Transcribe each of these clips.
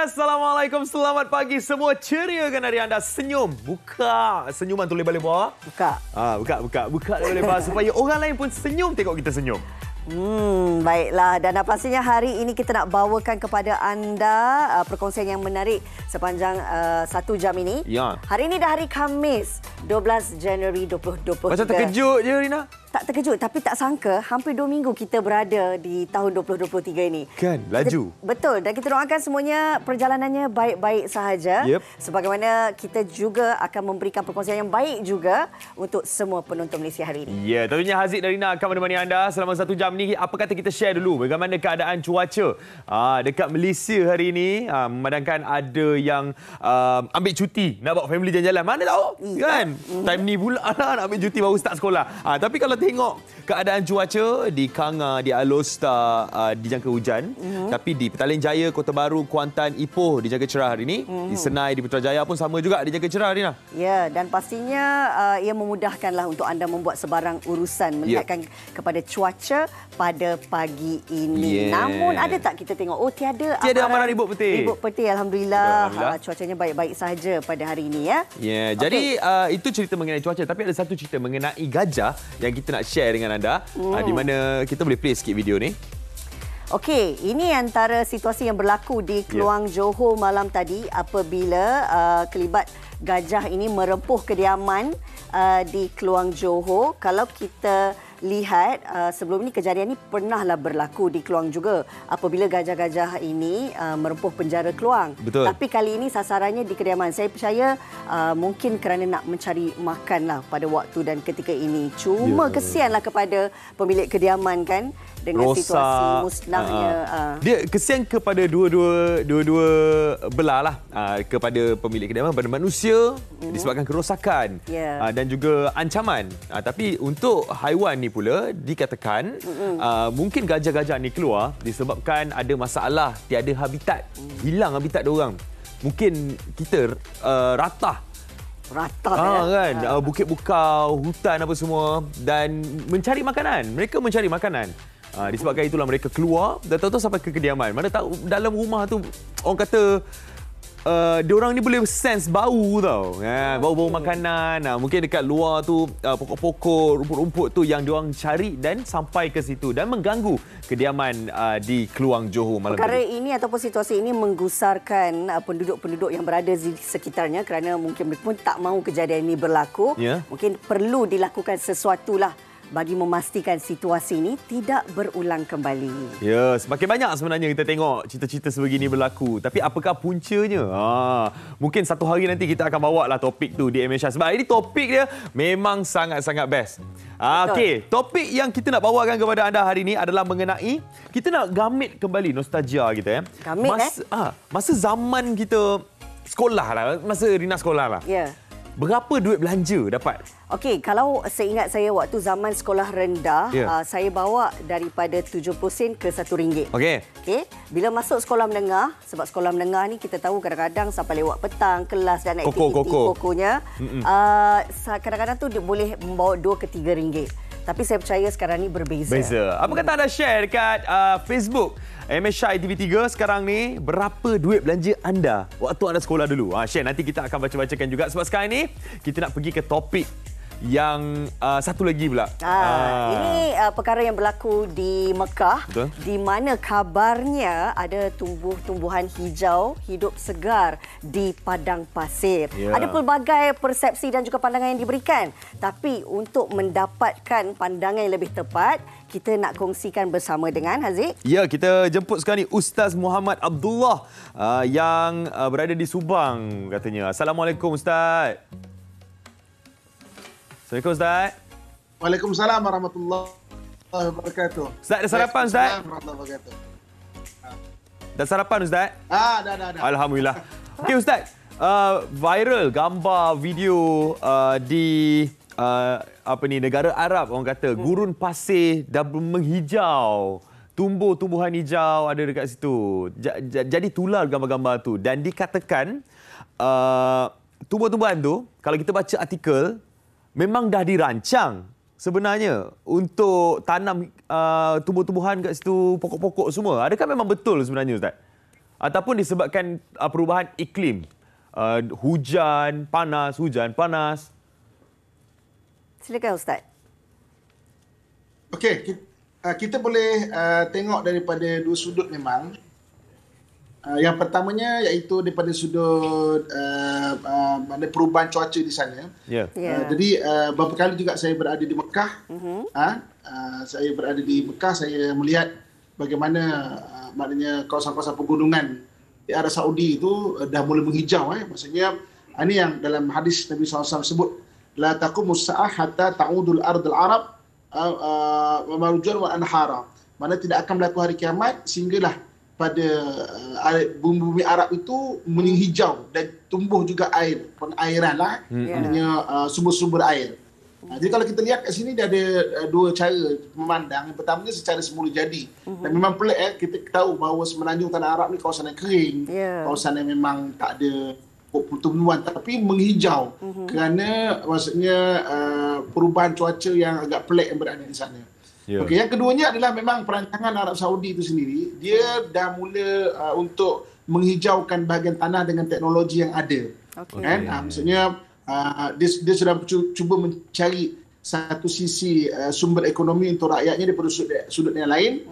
Assalamualaikum, selamat pagi semua. Ceria kan hari anda? Senyum. Buka senyuman tu lebar-lebar. Buka lebar-lebar supaya orang lain pun senyum tengok kita senyum. Baiklah, dan pastinya hari ini kita nak bawakan kepada anda perkongsian yang menarik sepanjang 1 jam ini. Ya. Hari ini dah hari Khamis, 12 Januari 2023. Macam terkejut je, Rina. Tak terkejut, tapi tak sangka hampir 2 minggu kita berada di tahun 2023 ini. Kan, laju. Betul, dan kita doakan semuanya perjalanannya baik-baik sahaja. Yep. Sebagaimana kita juga akan memberikan perkongsian yang baik juga untuk semua penonton Malaysia hari ini. Ya, tentunya Haziq dan Rina akan menemani anda selama 1 jam ni. Apa kata kita share dulu bagaimana keadaan cuaca dekat Malaysia hari ini. Memandangkan ada yang ambil cuti nak bawa family jalan-jalan. Mana tahu, kan? Time ni pula lah nak ambil cuti baru start sekolah. Tapi kalau tengok keadaan cuaca di Kanga, di Alor-Star dijangka hujan. Tapi di Petaling Jaya, Kota Baru, Kuantan, Ipoh dijangka cerah hari ini. Di Senai, di Putrajaya pun sama juga dijangka cerah, Rina. Ya, dan pastinya ia memudahkanlah untuk anda membuat sebarang urusan melihatkan kepada cuaca pada pagi ini. Namun ada tak kita tengok, tiada amaran ribut peti. Ribut peti, Alhamdulillah. Cuacanya baik-baik sahaja pada hari ini, ya. Ya, jadi itu cerita mengenai cuaca, tapi ada satu cerita mengenai gajah yang kita nak share dengan anda, di mana kita boleh play sikit video ni. Okey, ini antara situasi yang berlaku di Keluang Johor malam tadi apabila kelibat gajah ini merempuh kediaman di Keluang Johor. Kalau kita lihat sebelum ini kejadian ini pernahlah berlaku di Keluang juga apabila gajah-gajah ini merempuh penjara Keluang. Betul. Tapi kali ini sasarannya di kediaman. Saya percaya mungkin kerana nak mencari makanlah pada waktu dan ketika ini. Cuma kesianlah kepada pemilik kediaman kan dengan situasi musnahnya. Dia kesian kepada dua-dua belah lah, kepada pemilik kediaman, kepada manusia disebabkan kerosakan dan juga ancaman. Tapi untuk haiwan ni pula dikatakan mungkin gajah-gajah ni keluar disebabkan ada masalah tiada habitat, hilang habitat diorang. Mungkin kita ratah kan, bukit bukau, hutan apa semua, dan mencari makanan. Mereka mencari makanan. Disebabkan itulah mereka keluar dan tahu-tahu sampai ke kediaman. Mana tahu dalam rumah tu orang kata diorang ni boleh sense bau tau. Bau-bau makanan. Mungkin dekat luar tu pokok-pokok, rumput-rumput tu yang diorang cari dan sampai ke situ dan mengganggu kediaman di Keluang Johor malam Perkara tadi. ini ataupun situasi ini menggusarkan penduduk-penduduk yang berada di sekitarnya kerana mungkin mereka pun tak mahu kejadian ini berlaku. Mungkin perlu dilakukan sesuatu lah bagi memastikan situasi ini tidak berulang kembali. Ya, semakin banyak sebenarnya kita tengok cerita-cerita sebegini berlaku. Tapi apakah puncanya? Mungkin satu hari nanti kita akan bawa lah topik tu di Malaysia. Sebab ini topik dia memang sangat-sangat best. Okey, topik yang kita nak bawakan kepada anda hari ini adalah mengenai, kita nak gamit kembali nostalgia kita. Gamit masa zaman kita sekolah lah, masa Rina sekolah lah. Ya. Berapa duit belanja dapat? Okey, kalau seingat saya waktu zaman sekolah rendah, saya bawa daripada 70 sen ke RM1. Okey. Bila masuk sekolah menengah, sebab sekolah menengah ni kita tahu kadang-kadang sampai lewat petang, kelas dan aktiviti kokonya, kadang-kadang tu dia boleh membawa RM2 ke RM3. Tapi saya percaya sekarang ni berbeza. Apa kata anda share dekat Facebook MSI TV3 sekarang ni, berapa duit belanja anda waktu anda sekolah dulu? Share, nanti kita akan baca-bacakan juga. Sebab sekarang ni kita nak pergi ke topik yang satu lagi pula. Ini perkara yang berlaku di Mekah. Betul. Di mana kabarnya ada tumbuh-tumbuhan hijau hidup segar di padang pasir. Ada pelbagai persepsi dan juga pandangan yang diberikan. Tapi untuk mendapatkan pandangan yang lebih tepat, kita nak kongsikan bersama dengan Haziq. Ya, kita jemput sekarang ni Ustaz Muhammad Abdullah yang berada di Subang katanya. Assalamualaikum Ustaz. Assalamualaikum Ustaz. Waalaikumsalam warahmatullahi wabarakatuh. Ustaz, ada sarapan Ustaz? Warahmatullahi wabarakatuh. Dah sarapan Ustaz? Dah. Alhamdulillah. Okey Ustaz, viral gambar video di negara Arab, orang kata gurun pasir dah menghijau. Tumbuh-tumbuhan hijau ada dekat situ. Jadi tular gambar-gambar tu dan dikatakan tumbuh-tumbuhan tu, kalau kita baca artikel, memang dah dirancang sebenarnya untuk tanam tumbuh-tumbuhan kat situ, pokok-pokok semua. Adakah memang betul sebenarnya Ustaz? ataupun disebabkan perubahan iklim? Hujan, panas. Silakan Ustaz. Okey, kita boleh tengok daripada dua sudut memang. Yang pertamanya iaitu daripada sudut mana perubahan cuaca di sana. Jadi beberapa kali juga saya berada di Mekah. Saya berada di Mekah, saya melihat bagaimana maknanya kawasan-kawasan pegunungan di Arab Saudi itu dah mula menghijau. Maksudnya ini yang dalam hadis Nabi SAW sebut, la taqumus sa'ah hatta ta'udul ardul arab marujun wa anhara. Mana tidak akan berlaku hari kiamat sehinggalah pada bumi Arab itu menghijau dan tumbuh juga air, perairan lah, maknanya sumber-sumber air. Jadi kalau kita lihat kat sini dia ada dua cara memandang. Yang pertamanya secara semula jadi. Dan memang pelik kita tahu bahawa semenanjung Tanah Arab ni kawasan yang kering, kawasan yang memang tak ada pertumbuhan tapi menghijau kerana maksudnya perubahan cuaca yang agak pelik yang berada di sana. Okey, yang keduanya adalah memang perancangan Arab Saudi itu sendiri, dia dah mula untuk menghijaukan bahagian tanah dengan teknologi yang ada. Maksudnya dia sudah cuba mencari satu sisi sumber ekonomi untuk rakyatnya daripada sudut yang lain,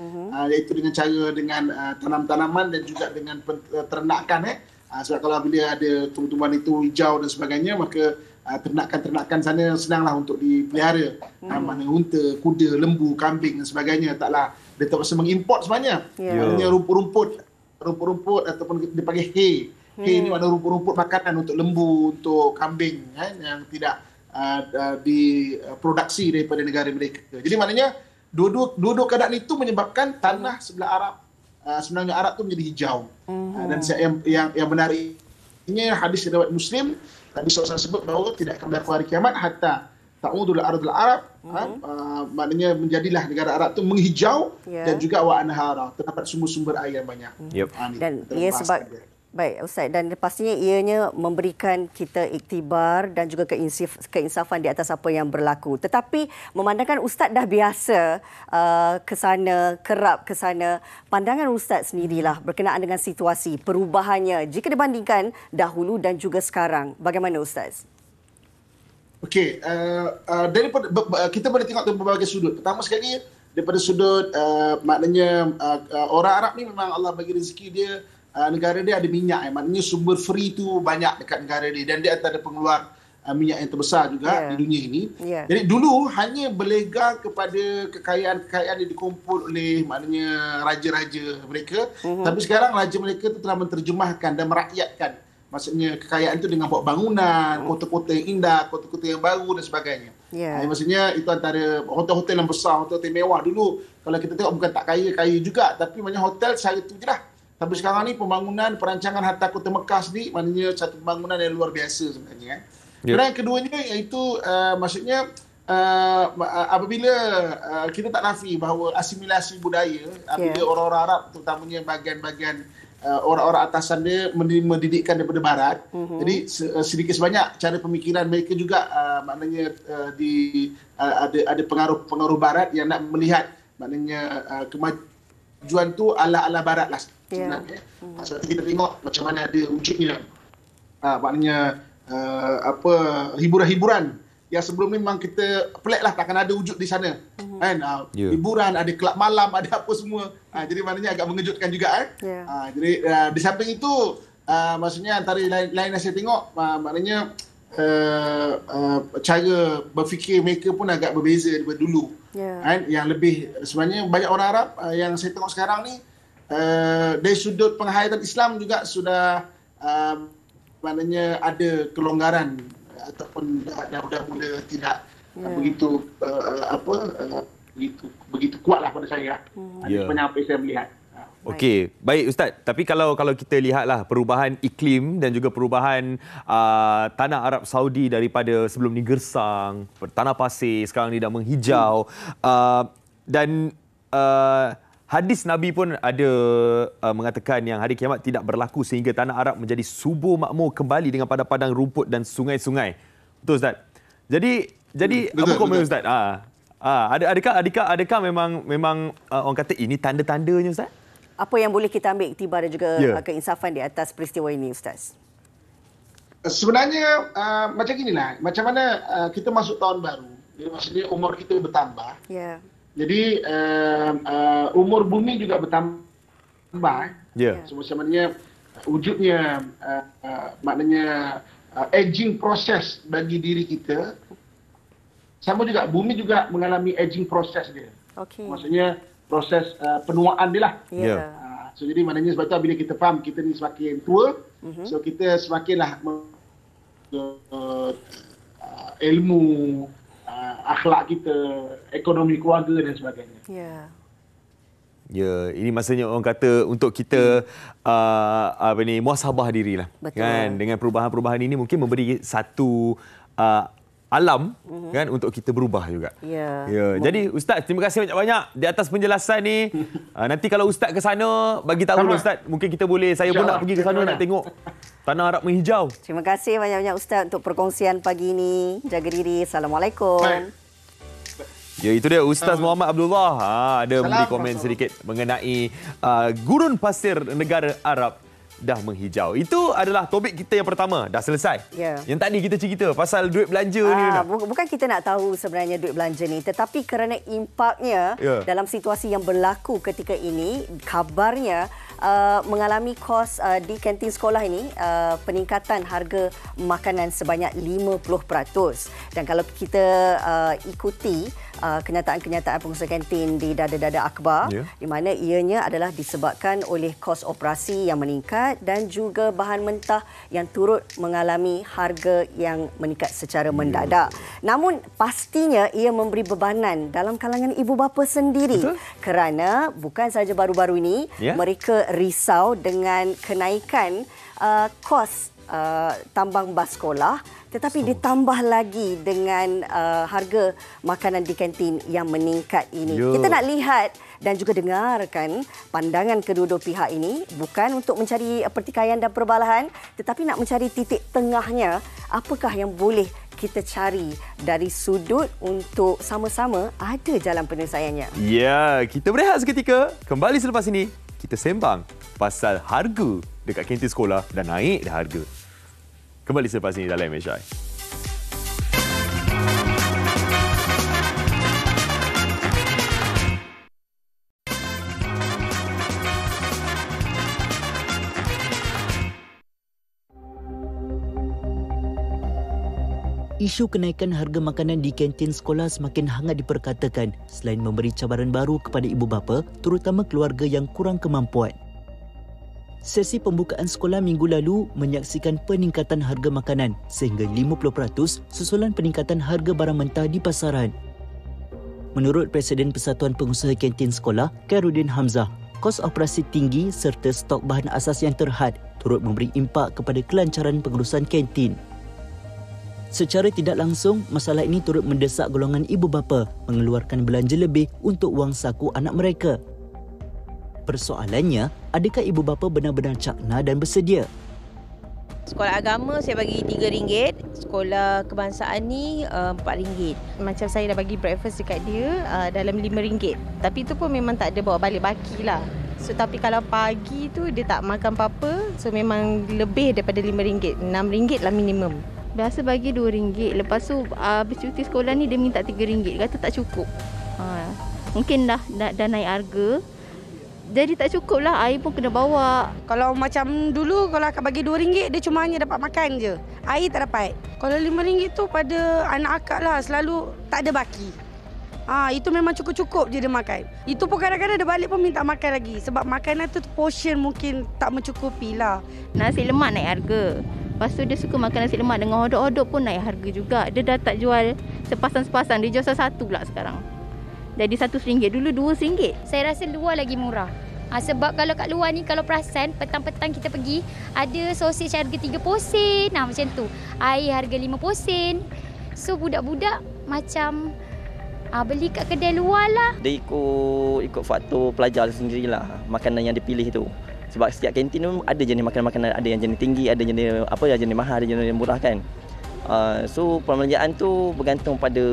iaitu dengan cara dengan tanam-tanaman dan juga dengan ternakan. Sebab kalau bila ada tumbuhan itu hijau dan sebagainya, maka ternakan-ternakan sana senanglah untuk dipelihara. Mana unta, kuda, lembu, kambing dan sebagainya. Taklah dia terpaksa mengimport sebenarnya. Maknanya rumput-rumput ataupun dipanggil hay. Hay ni makna rumput-rumput makanan untuk lembu, untuk kambing yang tidak diproduksi daripada negara mereka. Jadi maknanya dua-dua keadaan itu menyebabkan tanah sebelah Arab, sebenarnya Arab tu menjadi hijau. Dan yang menariknya hadis riwayat Muslim, Nabi SAW sebut bahawa tidak akan berlaku hari kiamat hatta ta'udul ardul Arab, maknanya menjadilah negara Arab itu menghijau dan juga wa anhara, terdapat sumber-sumber air yang banyak. Dan ia sebab baik Ustaz, dan pastinya ianya memberikan kita iktibar dan juga keinsafan di atas apa yang berlaku. Tetapi memandangkan Ustaz dah biasa ke sana, kerap ke sana, pandangan Ustaz sendirilah berkenaan dengan situasi perubahannya jika dibandingkan dahulu dan juga sekarang. Bagaimana Ustaz? Okey, daripada kita boleh tengok dari berbagai sudut. Pertama sekali daripada sudut maknanya orang Arab ni memang Allah bagi rezeki dia, negara dia ada minyak, maknanya sumber free tu banyak dekat negara dia, dan dia antara pengeluar minyak yang terbesar juga di dunia ini. Jadi dulu hanya berlega kepada kekayaan-kekayaan yang dikumpul oleh maknanya raja-raja mereka, tapi sekarang raja mereka tu telah menterjemahkan dan merakyatkan maksudnya kekayaan itu dengan buat bangunan, kota-kota yang indah, kota-kota yang baru dan sebagainya. Maksudnya itu antara hotel-hotel yang besar, hotel mewah. Dulu kalau kita tengok bukan tak kaya juga, tapi banyak hotel saya tu je lah. Tapi sekarang ni pembangunan, perancangan Hatta Kota Mekah sendiri, maknanya satu pembangunan yang luar biasa sebenarnya. Dan yang keduanya iaitu maksudnya apabila kita tak nafi bahawa asimilasi budaya, apabila orang-orang Arab terutamanya bahagian-bahagian orang-orang atasan dia menerima didikan daripada barat. Jadi sedikit sebanyak cara pemikiran mereka juga maknanya ada pengaruh barat yang nak melihat maknanya kemajuan tu ala-ala barat lah sebenarnya. So, kita tengok macam mana ada wujudnya maknanya hiburan-hiburan yang sebelum ni memang kita pelik lah, takkan ada wujud di sana. Hiburan, ada kelab malam, ada apa semua. Jadi maknanya agak mengejutkan juga. Jadi di samping itu maksudnya antara lain yang saya tengok maknanya cara berfikir mereka pun agak berbeza daripada dulu. Yang lebih sebenarnya banyak orang Arab yang saya tengok sekarang ni dari sudut penghayatan Islam juga sudah maknanya ada kelonggaran ataupun dah mula tidak begitu begitu kuatlah pada saya. Banyak apa yang saya melihat. Okey, baik Ustaz. Tapi kalau kita lihatlah perubahan iklim dan juga perubahan tanah Arab Saudi daripada sebelum ni gersang, tanah pasir, sekarang ni dah menghijau, dan hadis Nabi pun ada mengatakan yang hari kiamat tidak berlaku sehingga tanah Arab menjadi subur makmur kembali dengan padang-padang rumput dan sungai-sungai. Betul Ustaz? Jadi apa komen Ustaz? Adakah memang orang kata ini tanda-tandanya Ustaz? Apa yang boleh kita ambil iktibar dan juga keinsafan di atas peristiwa ini, Ustaz? Sebenarnya macam inilah, macam mana kita masuk tahun baru. Jadi maksudnya umur kita bertambah. Jadi umur bumi juga bertambah. So macam mana wujudnya maknanya aging proses bagi diri kita. Sama juga bumi juga mengalami aging proses dia. Maksudnya proses penuaan dia lah. So jadi maknanya sebab tu bila kita faham kita ni semakin tua, so kita semakinlah ilmu, akhlak kita, ekonomi keluarga dan sebagainya. Ya, ini maksudnya orang kata untuk kita muhasabah dirilah. Kan, dengan perubahan-perubahan ini mungkin memberi satu alam kan untuk kita berubah juga. Jadi Ustaz, terima kasih banyak-banyak di atas penjelasan ni. Nanti kalau Ustaz ke sana bagi tahu Ustaz, mungkin kita boleh, saya pun nak pergi ke sana nak tengok Tanah Arab menghijau. Terima kasih banyak-banyak Ustaz untuk perkongsian pagi ini. Jaga diri. Assalamualaikum. Ya, itu dia Ustaz Muhammad Abdullah. Ada memberi komen sedikit mengenai gurun pasir negara Arab dah menghijau. Itu adalah topik kita yang pertama. Dah selesai. Yang tadi kita cerita pasal duit belanja ni. Bukan kita nak tahu sebenarnya duit belanja ni, tetapi kerana impaknya dalam situasi yang berlaku ketika ini, kabarnya mengalami kos di kantin sekolah ini peningkatan harga makanan sebanyak 50%. Dan kalau kita ikuti kenyataan-kenyataan pengusaha kantin di dada-dada akhbar, di mana ianya adalah disebabkan oleh kos operasi yang meningkat dan juga bahan mentah yang turut mengalami harga yang meningkat secara mendadak. Namun pastinya ia memberi bebanan dalam kalangan ibu bapa sendiri. Kerana bukan sahaja baru-baru ini mereka risau dengan kenaikan kos tambang bas sekolah, tetapi ditambah lagi dengan harga makanan di kantin yang meningkat ini. Kita nak lihat dan juga dengarkan pandangan kedua-dua pihak ini, bukan untuk mencari pertikaian dan perbalahan, tetapi nak mencari titik tengahnya, apakah yang boleh kita cari dari sudut untuk sama-sama ada jalan penyelesaiannya. Ya, kita berehat seketika. Kembali selepas ini, kita sembang pasal harga dekat kantin sekolah dan naik dah harga. Kembali selepas ini dalam MHI. Isu kenaikan harga makanan di kantin sekolah semakin hangat diperkatakan selain memberi cabaran baru kepada ibu bapa, terutama keluarga yang kurang kemampuan. Sesi pembukaan sekolah minggu lalu menyaksikan peningkatan harga makanan sehingga 50% susulan peningkatan harga barang mentah di pasaran. Menurut Presiden Persatuan Pengusaha Kantin Sekolah, Khairuddin Hamzah, kos operasi tinggi serta stok bahan asas yang terhad turut memberi impak kepada kelancaran pengurusan kantin. Secara tidak langsung, masalah ini turut mendesak golongan ibu bapa mengeluarkan belanja lebih untuk wang saku anak mereka. Persoalannya, adakah ibu bapa benar-benar cakna dan bersedia? Sekolah agama saya bagi RM3, sekolah kebangsaan ni RM4. Macam saya dah bagi breakfast dekat dia dalam RM5. Tapi itu pun memang tak ada bawa balik baki lah. So, tapi kalau pagi tu dia tak makan apa-apa, so memang lebih daripada RM5. RM6 lah minimum. Biasa bagi RM2. Lepas tu habis cuti sekolah ni dia minta RM3. Kata tak cukup. Mungkin dah naik harga. Jadi tak cukup lah, air pun kena bawa. Kalau macam dulu, kalau akak bagi RM2, dia cuma hanya dapat makan je. Air tak dapat. Kalau RM5 tu pada anak akak lah, selalu tak ada baki. Itu memang cukup-cukup je dia makan. Itu pun kadang-kadang dia balik pun minta makan lagi. Sebab makanan tu portion mungkin tak mencukupi lah. Nasi lemak naik harga. Lepas tu dia suka makan nasi lemak dengan hodok-hodok pun naik harga juga. Dia dah tak jual sepasang-sepasang, dia jual satu pula sekarang. Jadi RM1, dulu RM2. Saya rasa luar lagi murah. Sebab kalau kat luar ni, kalau perasan, petang-petang kita pergi, ada sosis harga 3 sen. Macam tu. Air harga 5 sen. So budak-budak macam beli kat kedai luar lah. Dia ikut faktor pelajar sendirilah, makanan yang dipilih tu. Sebab setiap kantin tu ada jenis makanan-makanan, ada yang jenis tinggi, ada jenis jenis mahal, ada jenis yang murah kan. So perbelanjaan tu bergantung pada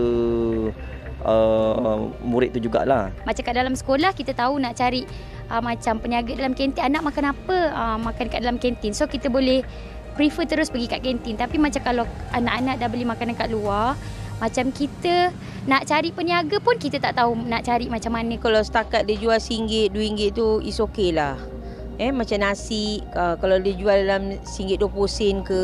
murid tu jugalah. Macam kat dalam sekolah kita tahu nak cari macam peniaga dalam kantin, anak makan apa, makan kat dalam kantin. So kita boleh prefer terus pergi kat kantin. Tapi macam kalau anak-anak dah beli makanan kat luar, macam kita nak cari peniaga pun kita tak tahu nak cari macam mana. Kalau setakat dia jual RM1, RM2 tu is okay lah. Macam nasi, kalau dia jual dalam RM1.20 ke,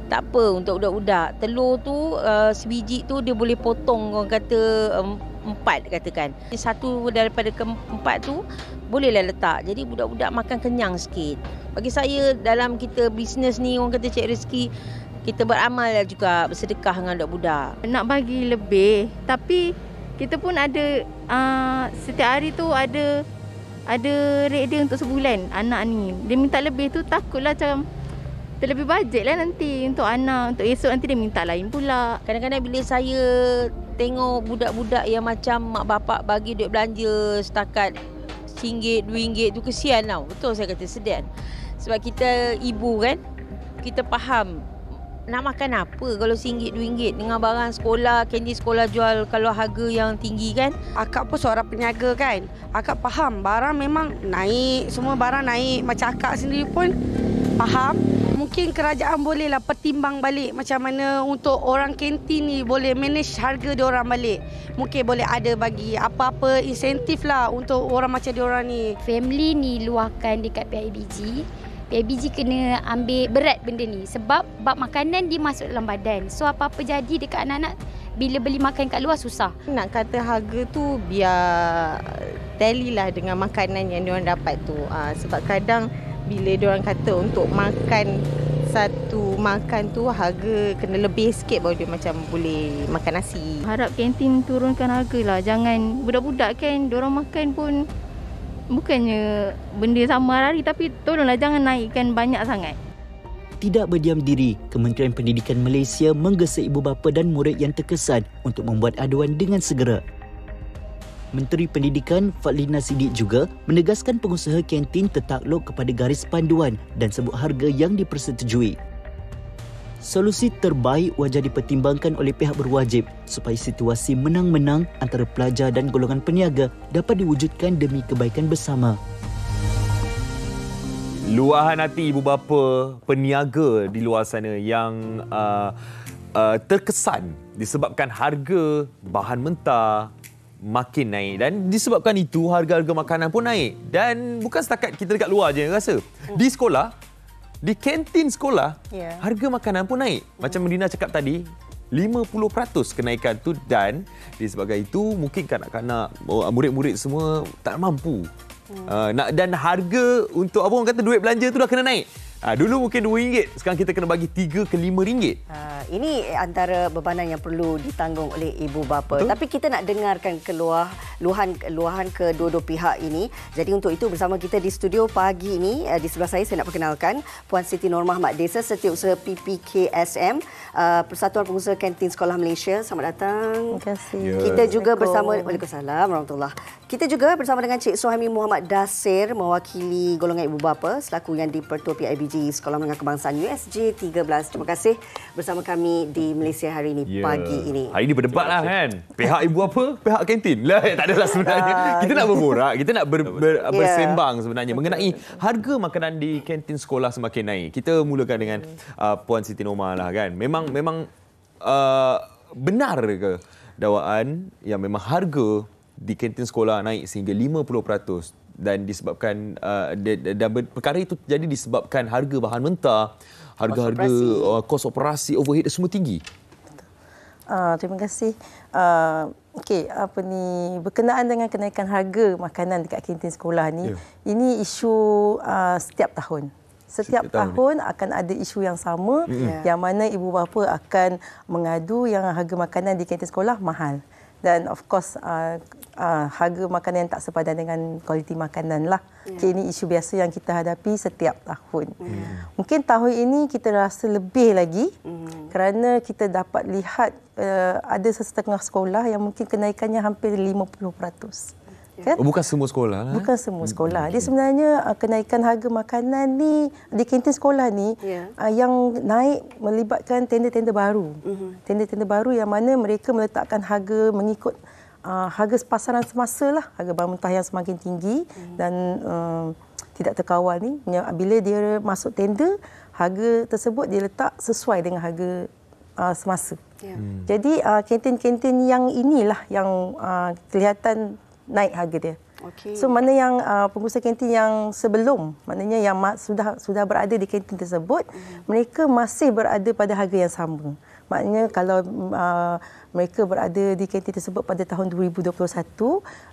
tak apa untuk budak-budak. Telur tu, sebiji tu dia boleh potong, orang kata 4 katakan. Satu daripada keempat tu bolehlah letak. Jadi budak-budak makan kenyang sikit. Bagi saya dalam kita bisnes ni, orang kata cari rezeki, kita beramal juga, bersedekah dengan budak-budak. Nak bagi lebih, tapi kita pun ada setiap hari tu ada rate dia untuk sebulan anak ni. Dia minta lebih tu takutlah macam terlebih bajet lah nanti untuk anak. Untuk esok nanti dia minta lain pula. Kadang-kadang bila saya tengok budak-budak yang macam mak bapak bagi duit belanja setakat RM1, RM2 tu kesian tau. Betul saya kata sedih. Sebab kita ibu kan, kita faham nak makan apa kalau RM1, RM2 dengan barang sekolah, kantin sekolah jual kalau harga yang tinggi kan. Akak pun seorang peniaga kan. Akak faham barang memang naik, semua barang naik. Macam akak sendiri pun faham. Mungkin kerajaan bolehlah pertimbang balik macam mana untuk orang kantin ni boleh manage harga diorang balik. Mungkin boleh ada bagi apa-apa insentif lah untuk orang macam diorang ni. Family ni luahkan dekat PIBG. PIBG kena ambil berat benda ni sebab bab makanan dia masuk dalam badan. So apa-apa jadi dekat anak-anak bila beli makan kat luar susah. Nak kata harga tu biar tally lah dengan makanan yang diorang dapat tu. Sebab kadang bila diorang kata untuk makan satu makan tu harga kena lebih sikit baru dia macam boleh makan nasi. Harap kantin turunkan harga lah. Jangan budak-budak kan diorang makan pun bukannya benda sama hari tapi tolonglah jangan naikkan banyak sangat. Tidak berdiam diri, Kementerian Pendidikan Malaysia menggesa ibu bapa dan murid yang terkesan untuk membuat aduan dengan segera. Menteri Pendidikan Fadlina Siddiq juga menegaskan pengusaha kantin tertakluk kepada garis panduan dan sebut harga yang dipersetujui. Solusi terbaik wajar dipertimbangkan oleh pihak berwajib supaya situasi menang-menang antara pelajar dan golongan peniaga dapat diwujudkan demi kebaikan bersama. Luahan hati ibu bapa peniaga di luar sana yang terkesan disebabkan harga bahan mentah makin naik dan disebabkan itu harga-harga makanan pun naik. Dan bukan setakat kita dekat luar je rasa. Di sekolah, di kantin sekolah, harga makanan pun naik. Macam Medina cakap tadi, 50% kenaikan tu dan disebabkan itu mungkin kanak-kanak, murid-murid semua tak mampu. Dan harga untuk apa orang kata duit belanja tu dah kena naik. Dulu mungkin RM2, sekarang kita kena bagi RM3 ke RM5. Ini antara bebanan yang perlu ditanggung oleh ibu bapa. Betul? Tapi kita nak dengarkan luahan kedua-dua pihak ini. Jadi untuk itu bersama kita di studio pagi ini, di sebelah saya nak perkenalkan Puan Siti Normah Mat Desa, Setiausaha PPKSM, Persatuan Pengusaha Kantin Sekolah Malaysia. Selamat datang. Terima kasih. Kita juga bersama Waalaikumsalam warahmatullahi. Kita juga bersama dengan Cik Suhaimi Muhammad Dasir, mewakili golongan ibu bapa selaku yang di-Pertua PIBG Sekolah Menengah Kebangsaan USJ 13. Terima kasih bersama kami di Malaysia hari ini, pagi ini. Hari ini berdebat lah kan. Pihak ibu apa, pihak kantin. Lah, tak adalah sebenarnya. Kita nak berborak, kita nak bersembang sebenarnya mengenai harga makanan di kantin sekolah semakin naik. Kita mulakan dengan Puan Siti Normah lah kan. Memang benar ke dakwaan yang memang harga di kantin sekolah naik sehingga 50%? Dan disebabkan dan perkara itu terjadi disebabkan harga bahan mentah, harga-harga kos operasi, overhead semua tinggi. Terima kasih. Berkenaan dengan kenaikan harga makanan dekat kantin sekolah ni, ini isu setiap tahun. Setiap tahun akan ada isu yang sama, yang mana ibu bapa akan mengadu yang harga makanan di kantin sekolah mahal. Dan of course harga makanan yang tak sepadan dengan kualiti makanan lah. Ini isu biasa yang kita hadapi setiap tahun. Mungkin tahun ini kita rasa lebih lagi kerana kita dapat lihat ada sesetengah sekolah yang mungkin kenaikannya hampir 50%. Kan? Bukan semua sekolah. Bukan semua sekolah. Dia sebenarnya kenaikan harga makanan ni di kantin sekolah ni yang naik melibatkan tender-tender baru. Tender-tender baru yang mana mereka meletakkan harga mengikut harga pasaran semasa lah, harga barang mentah yang semakin tinggi dan tidak terkawal ni. Bila dia masuk tender, harga tersebut dia letak sesuai dengan harga semasa. Jadi kantin-kantin yang inilah yang kelihatan naik harga dia. So mana yang pengusaha kantin yang sebelum, maknanya yang sudah berada di kantin tersebut, mereka masih berada pada harga yang sama. Maknanya kalau mereka berada di kantin tersebut pada tahun 2021,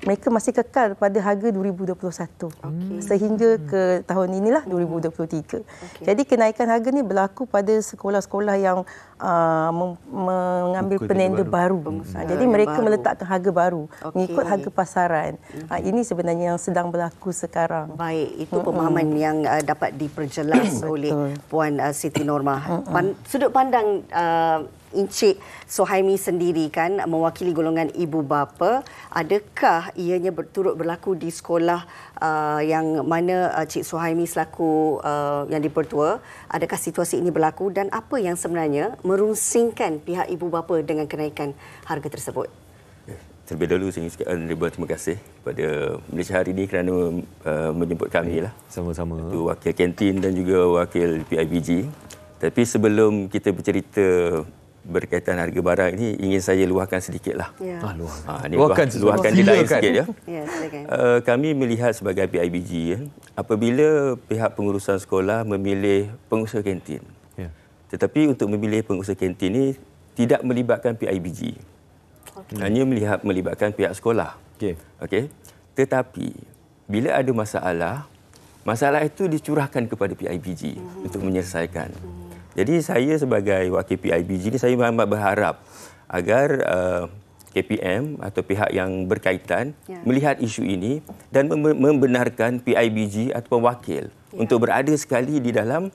mereka masih kekal pada harga 2021 sehingga ke tahun inilah 2023. Jadi kenaikan harga ni berlaku pada sekolah-sekolah yang mengambil penenda baru. Jadi mereka meletakkan harga baru mengikut harga pasaran. Ini sebenarnya yang sedang berlaku sekarang. Baik, itu pemahaman yang dapat diperjelas oleh Puan Siti Normah. Sudut pandang Encik Suhaimi sendiri kan mewakili golongan ibu bapa, adakah ianya turut berlaku di sekolah yang mana Cik Suhaimi selaku yang dipertua, adakah situasi ini berlaku dan apa yang sebenarnya merungsingkan pihak ibu bapa dengan kenaikan harga tersebut? Terlebih dahulu saya ingin ucapkan terima kasih kepada Malaysia hari ini kerana menjemput kami lah. Sama-sama. Itu wakil kantin dan juga wakil PIBG. Tapi sebelum kita bercerita berkaitan harga barang ini, ingin saya luahkan sedikitlah. Luahkan jedain sikit ya. Kami melihat sebagai PIBG apabila pihak pengurusan sekolah memilih pengusaha kantin. Tetapi untuk memilih pengusaha kantin ini tidak melibatkan PIBG. Hanya melibatkan pihak sekolah. Okey. Tetapi bila ada masalah itu dicurahkan kepada PIBG untuk menyelesaikan. Jadi saya sebagai wakil PIBG ni, saya amat berharap agar KPM atau pihak yang berkaitan melihat isu ini dan membenarkan PIBG atau wakil untuk berada sekali di dalam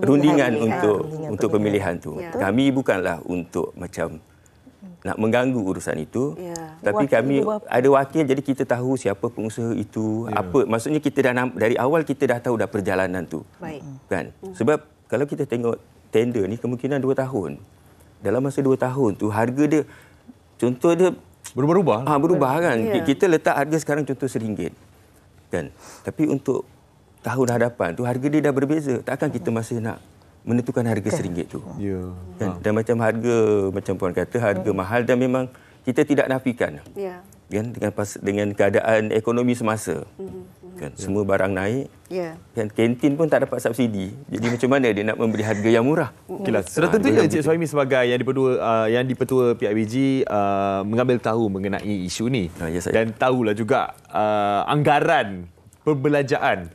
rundingan untuk pemilihan tu. Kami bukanlah untuk macam nak mengganggu urusan itu, tapi kami ada wakil, jadi kita tahu siapa pengusaha itu, apa maksudnya, kita dari awal kita dah tahu dah perjalanan tu. Kan? Sebab kalau kita tengok tender ni kemungkinan 2 tahun. Dalam masa 2 tahun tu harga dia, contoh dia berubah. Berubah kan. Kita letak harga sekarang contoh RM1. Kan? Tapi untuk tahun hadapan tu harga dia dah berbeza. Takkan kita masih nak menentukan harga RM1 tu. Kan? Dan macam harga, macam puan kata, harga mahal dan memang kita tidak nafikan. Kan? Dengan keadaan ekonomi semasa. Kan? Semua barang naik. Kan? Kantin pun tak dapat subsidi. Jadi macam mana dia nak memberi harga yang murah? Sudah tentunya Encik Suhaimi sebagai yang dipertua PIBG mengambil tahu mengenai isu ni. Dan tahulah juga anggaran perbelanjaan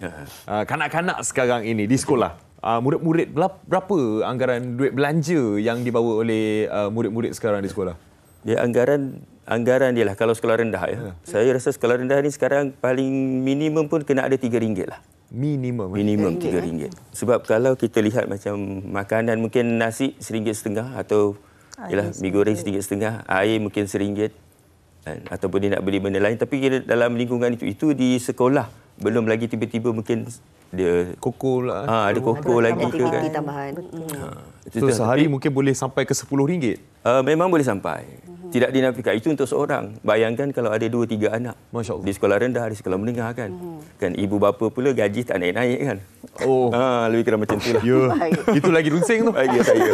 kanak-kanak sekarang ini di sekolah. Murid-murid, berapa anggaran duit belanja yang dibawa oleh murid-murid sekarang di sekolah? Dia anggaran dia lah kalau sekolah rendah ya. Saya rasa sekolah rendah ni sekarang paling minimum pun kena ada RM3 lah. Minimum RM3. Sebab kalau kita lihat macam makanan, mungkin nasi RM1.50 atau mi goreng RM1.50, air mungkin RM1, ataupun dia nak beli benda lain. Tapi dalam lingkungan itu di sekolah, belum lagi tiba-tiba mungkin dia koko lah. Ada koko lagi ke kan. Tambahan. So sehari mungkin boleh sampai ke RM10. Memang boleh sampai. Tidak dinafikan. Itu untuk seorang. Bayangkan kalau ada 2-3 anak. Masya Allah. Di sekolah rendah, di sekolah menengah kan. Kan ibu bapa pula gaji tak naik-naik kan. Lebih kurang macam itulah. Itu lagi runsing tu. Saya.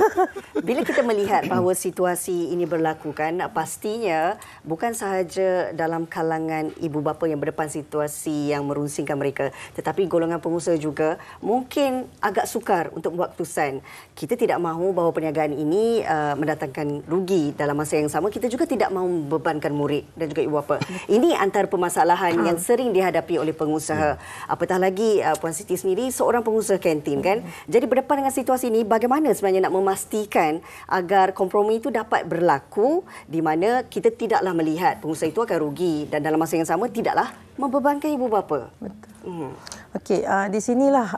Bila kita melihat bahawa situasi ini berlaku kan, pastinya bukan sahaja dalam kalangan ibu bapa yang berdepan situasi yang merungsingkan mereka, tetapi golongan pengusaha juga mungkin agak sukar untuk membuat keputusan. Kita tidak mahu bahawa perniagaan ini mendatangkan rugi dalam masa yang sama. Kita juga tidak mahu membebankan murid dan juga ibu bapa. Ini antara permasalahan yang sering dihadapi oleh pengusaha. Apatah lagi Puan Siti sendiri seorang pengusaha kantin kan. Jadi berdepan dengan situasi ini, bagaimana sebenarnya nak memastikan agar kompromi itu dapat berlaku di mana kita tidaklah melihat pengusaha itu akan rugi dan dalam masa yang sama tidaklah membebankan ibu bapa. Betul. Okey, di sinilah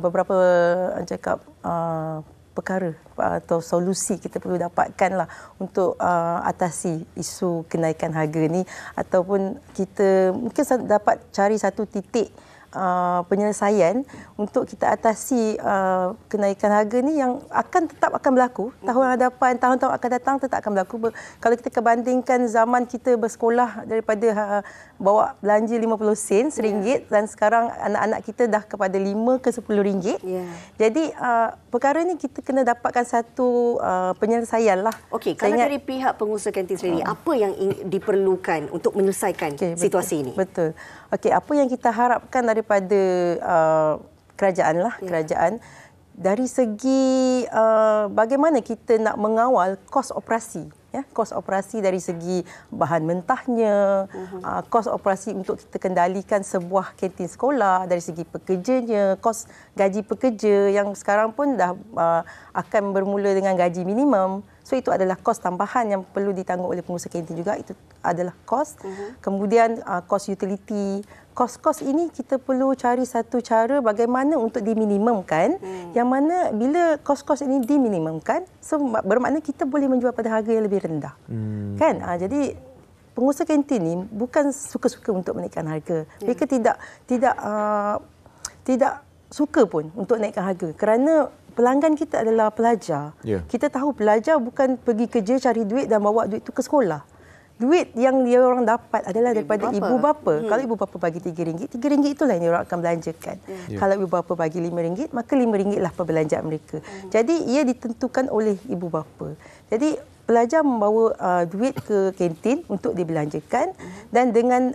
beberapa cakap perkara atau solusi kita perlu dapatkanlah untuk atasi isu kenaikan harga ni, ataupun kita mungkin dapat cari satu titik penyelesaian untuk kita atasi kenaikan harga ni yang tetap akan berlaku. Tahun hadapan, tahun-tahun akan datang tetap akan berlaku. Kalau kita bandingkan zaman kita bersekolah daripada bawa belanja 50 sen, RM1 dan sekarang anak-anak kita dah kepada 5 ke 10 ringgit. Jadi perkara ni kita kena dapatkan satu penyelesaian lah. Okey, kalau dari pihak pengusaha kantin sendiri, apa yang diperlukan untuk menyelesaikan situasi ini? Betul. Okey, apa yang kita harapkan daripada kerajaan lah, kerajaan dari segi bagaimana kita nak mengawal kos operasi. Kos operasi dari segi bahan mentahnya, kos operasi untuk kita kendalikan sebuah kantin sekolah, dari segi pekerjanya, kos gaji pekerja yang sekarang pun dah akan bermula dengan gaji minimum. So itu adalah kos tambahan yang perlu ditanggung oleh pengusaha kantin juga. Itu adalah kos. Kemudian kos utility. Kos-kos ini kita perlu cari satu cara bagaimana untuk diminimumkan. Yang mana bila kos-kos ini diminimumkan, so bermakna kita boleh menjual pada harga yang lebih rendah. Kan? Jadi pengusaha kantin ni bukan suka-suka untuk menaikkan harga. Mereka tidak suka pun untuk naikkan harga kerana pelanggan kita adalah pelajar. Kita tahu pelajar bukan pergi kerja cari duit dan bawa duit itu ke sekolah. Duit yang dia orang dapat adalah daripada ibu bapa. Kalau ibu bapa bagi RM3, RM3 itulah yang dia orang akan belanjakan. Kalau ibu bapa bagi RM5, maka RM5 lah perbelanjaan mereka. Jadi ia ditentukan oleh ibu bapa. Jadi pelajar membawa duit ke kantin untuk dibelanjakan dan dengan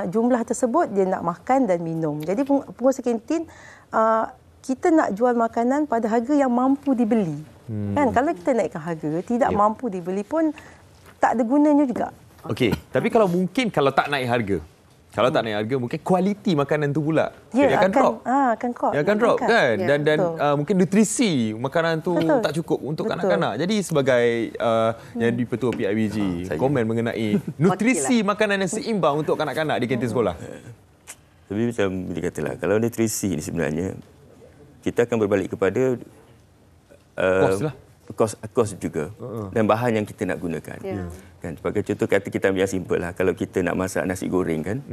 jumlah tersebut dia nak makan dan minum. Jadi pengusaha kantin kita nak jual makanan pada harga yang mampu dibeli. Kan kalau kita naikkan harga tidak mampu dibeli pun tak ada gunanya juga. Okey, tapi kalau tak naik harga. Kalau tak naik harga, mungkin kualiti makanan tu pula dia akan drop. Akan drop kan? Dan mungkin nutrisi makanan tu tak cukup untuk kanak-kanak. Jadi sebagai yang di-Ketua PIBG, komen mengenai nutrisi makanan yang seimbang untuk kanak-kanak di kantin sekolah. Tapi macam dikatalah, kalau nutrisi ni sebenarnya kita akan berbalik kepada kos lah. Kos juga dan bahan yang kita nak gunakan. Kan sebagai contoh kata kita ambil yang simple lah. Kalau kita nak masak nasi goreng kan.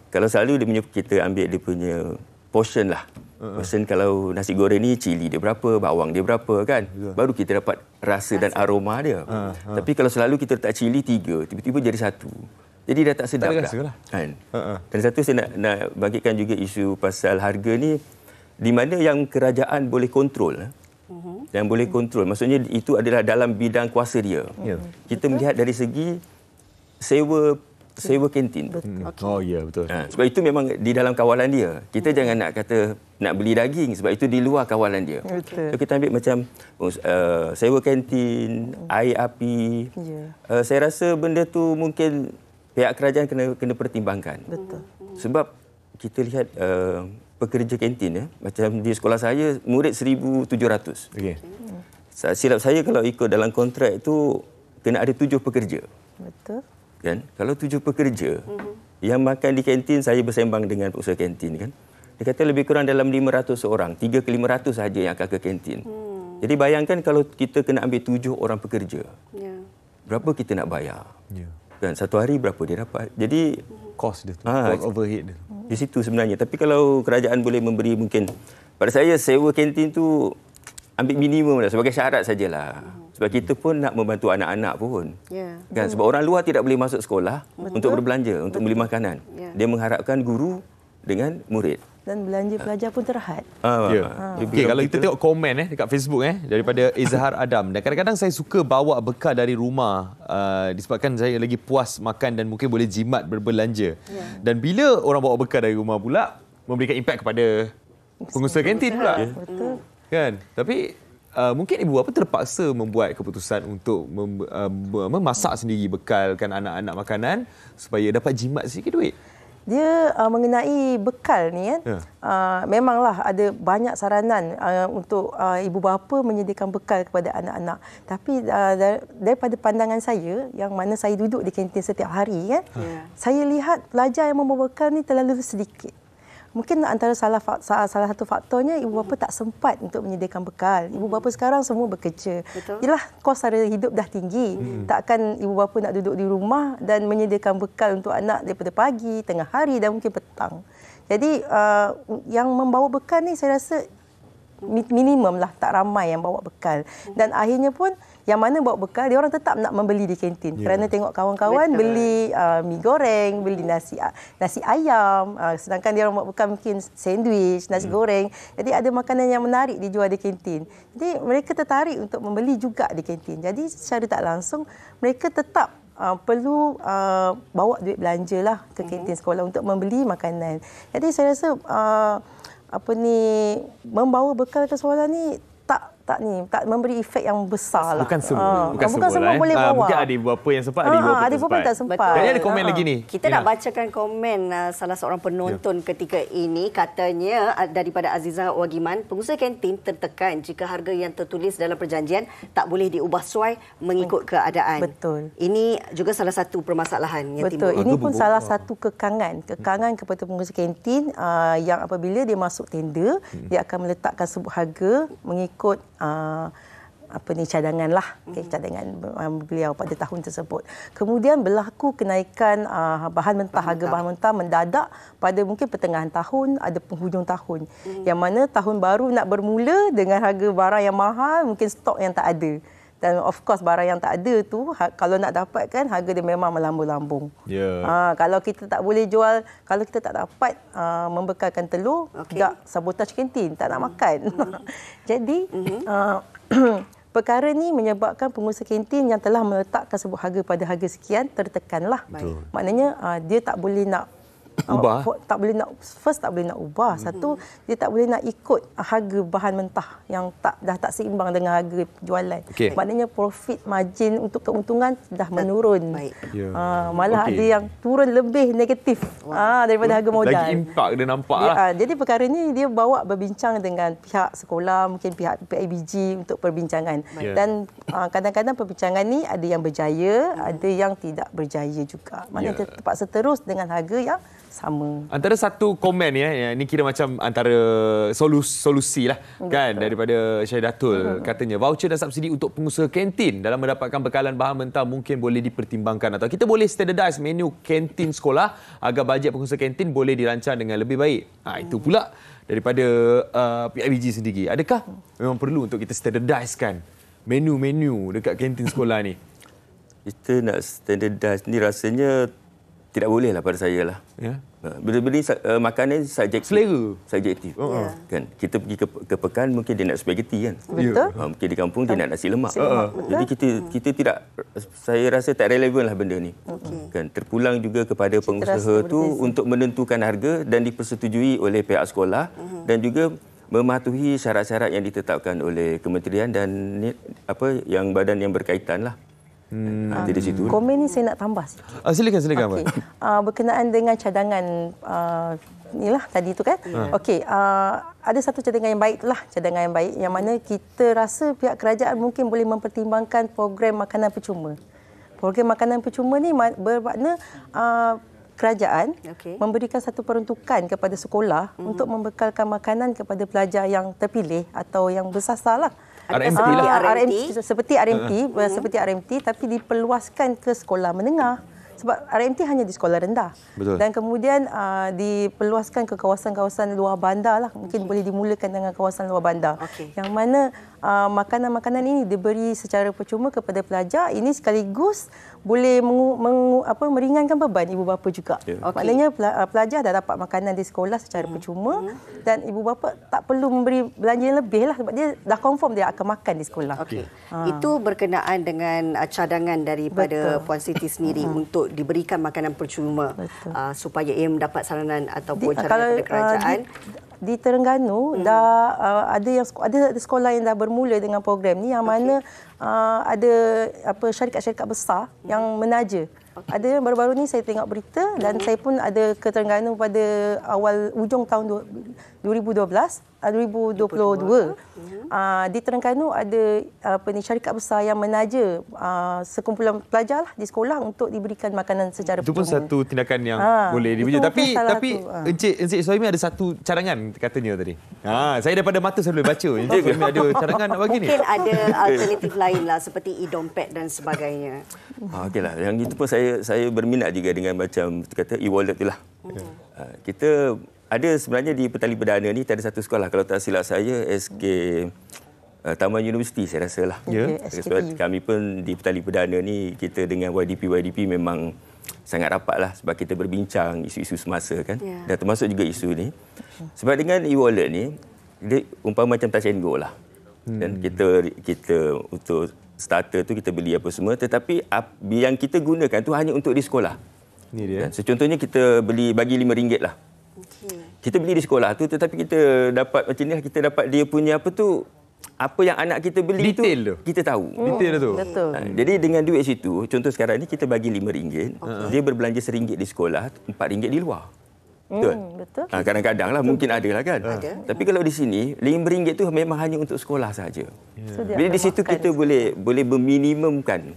Kalau selalu kita ambil dia punya portion lah. Portion kalau nasi goreng ni cili dia berapa, bawang dia berapa kan. Baru kita dapat rasa dan aroma dia. Tapi kalau selalu kita letak cili 3, tiba-tiba jadi 1. Jadi dah tak sedap dah. Kan. Dan satu saya nak bagikan juga isu pasal harga ni di mana yang kerajaan boleh kontrol. Yang boleh kontrol. Maksudnya itu adalah dalam bidang kuasa dia. Kita melihat dari segi sewa kantin. Oh ya, betul. Sebab itu memang di dalam kawalan dia. Kita jangan nak kata nak beli daging sebab itu di luar kawalan dia. So, kita ambil macam sewa kantin, air api. Saya rasa benda tu mungkin pihak kerajaan kena pertimbangkan. Sebab kita lihat pekerja kantin macam di sekolah saya murid 1,700. Silap saya kalau ikut dalam kontrak itu kena ada 7 pekerja. Betul. Kan? Kalau 7 pekerja yang makan di kantin, saya bersembang dengan pengusaha kantin kan. Dia kata lebih kurang dalam 500 orang, 3 ke 500 saja yang akan ke kantin. Jadi bayangkan kalau kita kena ambil 7 orang pekerja. Berapa kita nak bayar? Kan satu hari berapa dia dapat? Jadi kos dia tu, kos overhead dia. Di situ sebenarnya. Tapi kalau kerajaan boleh memberi mungkin pada saya sewa kantin tu ambil minimum lah sebagai syarat sajalah. Sebab kita pun nak membantu anak-anak pun. Kan sebab orang luar tidak boleh masuk sekolah untuk berbelanja, untuk beli makanan. Dia mengharapkan guru dengan murid. Dan belanja pelajar pun terhad. Okay, kalau kita tengok komen dekat Facebook daripada Izhar Adam. Dan kadang-kadang saya suka bawa bekal dari rumah disebabkan saya lagi puas makan dan mungkin boleh jimat berbelanja. Dan bila orang bawa bekal dari rumah pula memberikan impak kepada pengusaha kantin pula. Betul. Kan? Tapi mungkin ibu bapa terpaksa membuat keputusan untuk memasak sendiri bekalkan anak-anak makanan supaya dapat jimat sikit duit. Dia mengenai bekal ni memanglah ada banyak saranan untuk ibu bapa menyediakan bekal kepada anak-anak. Tapi daripada pandangan saya yang mana saya duduk di kantin setiap hari kan, saya lihat pelajar yang membawa bekal ni terlalu sedikit. Mungkin antara salah satu faktornya ibu bapa tak sempat untuk menyediakan bekal. Ibu bapa sekarang semua bekerja. Yalah, kos sara hidup dah tinggi. Takkan ibu bapa nak duduk di rumah dan menyediakan bekal untuk anak daripada pagi, tengah hari dan mungkin petang. Jadi yang membawa bekal ni saya rasa minimum lah, tak ramai yang bawa bekal. Dan akhirnya pun yang mana bawa bekal, dia orang tetap nak membeli di kantin. Kerana tengok kawan-kawan beli mi goreng, beli nasi ayam, sedangkan dia orang bawa bekal mungkin sandwich, nasi goreng. Jadi ada makanan yang menarik dijual di kantin. Jadi mereka tertarik untuk membeli juga di kantin. Jadi secara tak langsung mereka tetap perlu bawa duit belanja lah ke kantin sekolah untuk membeli makanan. Jadi saya rasa membawa bekal ke sekolah ni tak memberi efek yang besar lah. Bukan semua boleh bawa. Mungkin ada ibu bapa yang sempat, ada ibu bapa tak sempat. Jadi ada komen lagi ni. Kita nak bacakan komen salah seorang penonton ketika ini. Katanya daripada Azizah Wagiman, pengusaha kantin tertekan jika harga yang tertulis dalam perjanjian tak boleh diubah sesuai mengikut keadaan. Betul. Ini juga salah satu permasalahan yang timbul. Betul. Ini pun salah satu kekangan kepada pengusaha kantin yang apabila dia masuk tender, dia akan meletakkan sebuah harga mengikut cadangan lah, cadangan beliau pada tahun tersebut. Kemudian berlaku kenaikan bahan mentah, harga bahan mentah mendadak pada mungkin pertengahan tahun, ada penghujung tahun. Yang mana tahun baru nak bermula dengan harga barang yang mahal, mungkin stok yang tak ada. Dan of course barang yang tak ada tu kalau nak dapatkan harga dia memang melambung-lambung. Kalau kita tak boleh jual, kalau kita tak dapat membekalkan telur, tak sabotaj kantin, tak nak makan. Jadi perkara ni menyebabkan pengusaha kantin yang telah meletakkan sebuah harga pada harga sekian tertekanlah. Maknanya dia tak boleh nak tak boleh nak ubah. Satu, dia tak boleh nak ikut harga bahan mentah yang dah tak seimbang dengan harga jualan. Maknanya profit margin untuk keuntungan dah menurun. Malah ada yang turun lebih negatif daripada harga modal. Lagi impak dia nampak lah. Jadi perkara ni dia bawa berbincang dengan pihak sekolah, mungkin pihak PIBG untuk perbincangan. Dan kadang-kadang perbincangan ni ada yang berjaya, ada yang tidak berjaya juga. Maknanya terpaksa terus dengan harga yang sama. Antara satu komen ini kira macam antara solusi lah kan daripada Syahidatul. Katanya voucher dan subsidi untuk pengusaha kantin dalam mendapatkan bekalan bahan mentah mungkin boleh dipertimbangkan, atau kita boleh standardize menu kantin sekolah agar bajet pengusaha kantin boleh dirancang dengan lebih baik. Itu pula daripada PIBG sendiri. Adakah memang perlu untuk kita standardizekan menu-menu dekat kantin sekolah ni? Kita nak standardize ni rasanya tidak boleh lah pada saya lah. Benda-benda ni makanan subjektif. Selera. Subjektif. Kan? Kita pergi ke pekan mungkin dia nak spaghetti kan. Betul. Mungkin di kampung dia nak nasi lemak. Jadi kita tidak, saya rasa tak relevan lah benda ni. Kan? Terpulang juga kepada pengusaha tu untuk menentukan harga dan dipersetujui oleh pihak sekolah dan juga mematuhi syarat-syarat yang ditetapkan oleh kementerian dan yang badan yang berkaitan lah. Di situ. Komen ni saya nak tambah sikit. Silakan. Berkenaan dengan cadangan inilah tadi tu kan. Ada satu cadangan yang baik lah, cadangan yang baik yang mana kita rasa pihak kerajaan mungkin boleh mempertimbangkan program makanan percuma. Program makanan percuma ni bermakna kerajaan memberikan satu peruntukan kepada sekolah untuk membekalkan makanan kepada pelajar yang terpilih atau yang bersasar lah. Seperti RMT tapi diperluaskan ke sekolah menengah. Sebab RMT hanya di sekolah rendah. Betul. Dan kemudian diperluaskan ke kawasan-kawasan luar bandar lah. Mungkin boleh dimulakan dengan kawasan luar bandar. Yang mana makanan-makanan ini diberi secara percuma kepada pelajar. Ini sekaligus boleh meringankan beban ibu bapa juga. Maknanya pelajar dah dapat makanan di sekolah secara percuma dan ibu bapa tak perlu memberi belanja yang lebih lah sebab dia dah confirm dia akan makan di sekolah. Itu berkenaan dengan cadangan daripada Puan Siti sendiri untuk diberikan makanan percuma supaya ia mendapat saranan ataupun cadangan daripada kerajaan. Di Terengganu dah ada sekolah yang dah bermula dengan program ni yang mana ada syarikat-syarikat besar yang menaja. Ada baru-baru ni saya tengok berita dan saya pun ada ke Terengganu pada ujung tahun 2022. Di Terengganu ada syarikat besar yang menaja sekumpulan pelajar lah di sekolah untuk diberikan makanan secara percuma. Itu pun satu tindakan yang boleh dibuat. Tapi Encik Suhaimi ada satu cadangan katanya tadi. Saya daripada mata saya boleh baca. Encik Suhaimi ada cadangan nak bagi ni. Mungkin ada alternatif lain lah seperti e-dompet dan sebagainya. Okeylah, yang itu pun saya berminat juga dengan macam kata e-wallet tu lah. Kita ada sebenarnya di Petali Perdana ni ada satu sekolah, kalau tak silap saya, SK Taman Universiti saya rasa lah. Sebab kami pun di Petali Perdana ni, kita dengan YDP memang sangat rapat lah sebab kita berbincang isu-isu semasa kan. Dan termasuk juga isu ni. Sebab dengan e-wallet ni, dia umpama macam touch and go lah. Dan kita untuk starter tu kita beli apa semua, tetapi yang kita gunakan tu hanya untuk di sekolah. Ni dia. Contohnya kita bagi RM5 lah. Kita beli di sekolah tu, tetapi kita dapat macam ni, kita dapat dia punya apa yang anak kita beli detail tu kita tahu. Detail tu. Betul. Jadi dengan duit situ, contoh sekarang ni kita bagi RM5, dia berbelanja RM1 di sekolah, RM4 di luar. Betul. Kadang-kadang lah mungkin ada lah kan. Tapi kalau di sini RM5 tu memang hanya untuk sekolah saja. Jadi di situ kita boleh meminimumkan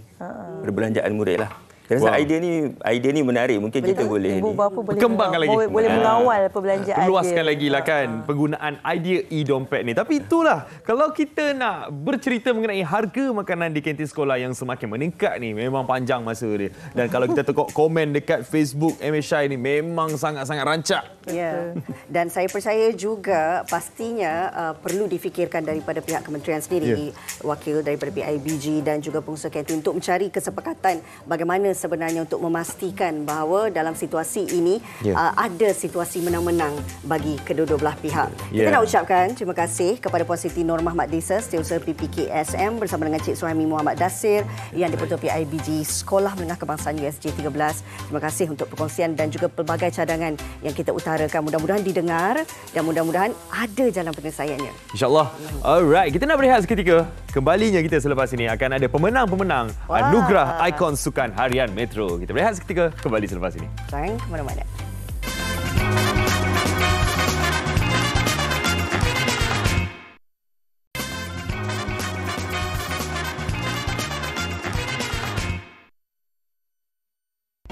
perbelanjaan murid lah. Saya rasa idea ni menarik. Mungkin kita boleh ibu bapa kembangkan lagi. Boleh mengawal perbelanjaan perluaskan lagi lah kan penggunaan idea e-dompet ni. Tapi itulah, kalau kita nak bercerita mengenai harga makanan di kantin sekolah yang semakin meningkat ni, memang panjang masa dia. Dan kalau kita tengok komen dekat Facebook MSI ni, memang sangat-sangat rancak. Ya. Dan saya percaya juga pastinya perlu difikirkan daripada pihak kementerian sendiri, wakil daripada PIBG dan juga pengusaha kantin untuk mencari kesepakatan bagaimana sebenarnya untuk memastikan bahawa dalam situasi ini ada situasi menang-menang bagi kedua-dua belah pihak. Kita nak ucapkan terima kasih kepada Puan Siti Nur Mahmad Disa, Setiausaha PPKSM bersama dengan Cik Suhaimi Muhammad Dasir yang di-Ketua PIBG Sekolah Menengah Kebangsaan USJ 13. Terima kasih untuk perkongsian dan juga pelbagai cadangan yang kita utarakan. Mudah-mudahan didengar dan mudah-mudahan ada jalan penyelesaiannya. InsyaAllah. Alright, kita nak berehat seketika. Kembalinya kita selepas ini akan ada pemenang-pemenang anugerah ikon sukan harian Metro. Kita berehat seketika, kembali selepas ini. Jangan ke mana-mana.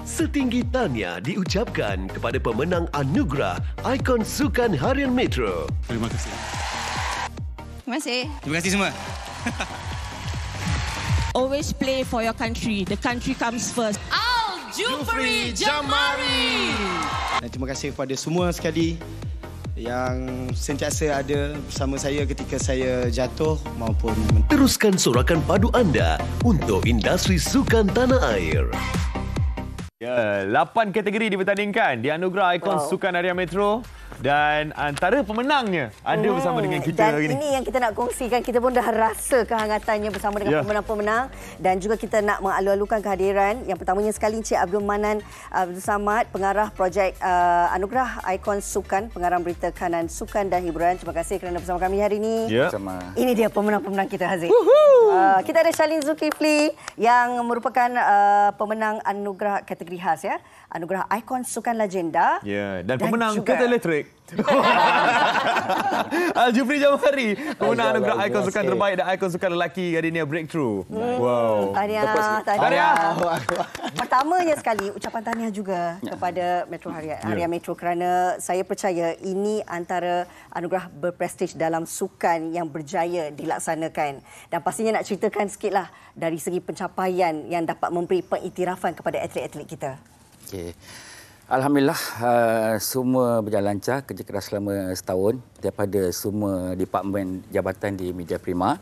Setinggi tahniah diucapkan kepada pemenang anugerah ikon sukan harian Metro. Terima kasih. Terima kasih. Terima kasih semua. Always play for your country. The country comes first. Al-Jufri Jamari. Dan terima kasih kepada semua sekali yang sentiasa ada bersama saya ketika saya jatuh maupun... Teruskan sorakan padu anda untuk industri sukan tanah air. 8 kategori dipertandingkan di anugerah ikon sukan harian Metro. Dan antara pemenangnya ada bersama dengan kita hari ini. Dan ini yang kita nak kongsikan. Kita pun dah rasa kehangatannya bersama dengan pemenang-pemenang. Dan juga kita nak mengalu-alukan kehadiran. Yang pertamanya sekali Encik Abdul Manan Abdul Samad, pengarah projek Anugerah Ikon Sukan, pengarah berita kanan sukan dan hiburan. Terima kasih kerana bersama kami hari ini. Ini dia pemenang-pemenang kita, Haziq. Kita ada Shalin Zulkifli yang merupakan pemenang anugerah kategori khas ya. Anugerah Ikon Sukan Legenda. Dan pemenang kereta elektrik. Al-Jufri Jamari, pemenang anugerah ikon sukan terbaik dan ikon sukan lelaki hari ini, Breakthrough. Wow. Tahniah. Pertamanya sekali ucapan tahniah juga kepada Metro Harian Metro kerana saya percaya ini antara anugerah berprestij dalam sukan yang berjaya dilaksanakan. Dan pastinya nak ceritakan sikitlah dari segi pencapaian yang dapat memberi pengiktirafan kepada atlet-atlet kita. Okey. Alhamdulillah semua berjalan lancar, kerja keras selama setahun daripada semua departmen jabatan di Media Prima.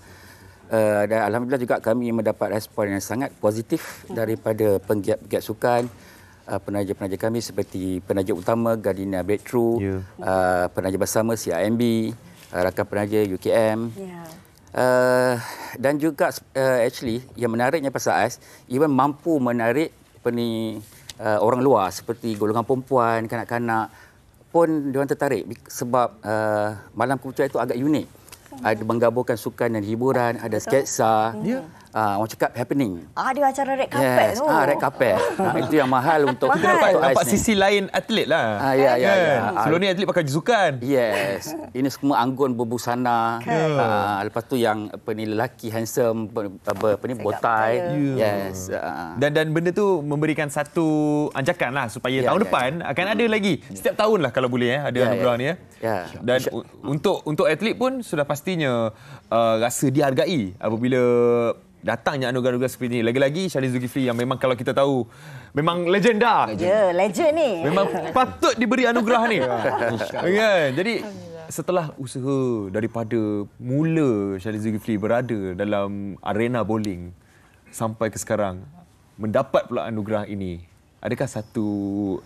Dan alhamdulillah juga kami mendapat respon yang sangat positif daripada penggiat-penggiat sukan, penaja-penaja kami seperti penaja utama Gardenia Breakthrough, penaja bersama CIMB, rakan penaja UKM. Dan juga actually yang menariknya pasal AIS, even mampu menarik orang luar seperti golongan perempuan, kanak-kanak pun diorang tertarik sebab malam keputusan itu agak unik. Ada menggabungkan sukan dan hiburan, ada sketsa. Orang cakap happening. Ada acara red carpet tu. Red carpet. Itu yang mahal untuk nampak sisi lain atlet lah. Sebelum ni atlet pakai sukan. Yes. Ini semua anggun berbusana. Lepas tu yang lelaki handsome botai. Yes. Dan benda tu memberikan satu anjakan lah supaya tahun depan akan ada lagi. Setiap tahun lah kalau boleh ada anugerah ni Dan untuk atlet pun sudah pastinya rasa dihargai apabila datangnya anugerah-anugerah seperti ini. Lagi-lagi Shalin Zulkifli yang memang kalau kita tahu memang legenda. Ya, legend ni. Memang patut diberi anugerah ni. Kan? Jadi setelah usaha daripada mula Shalin Zulkifli berada dalam arena bowling sampai ke sekarang mendapat pula anugerah ini. Adakah satu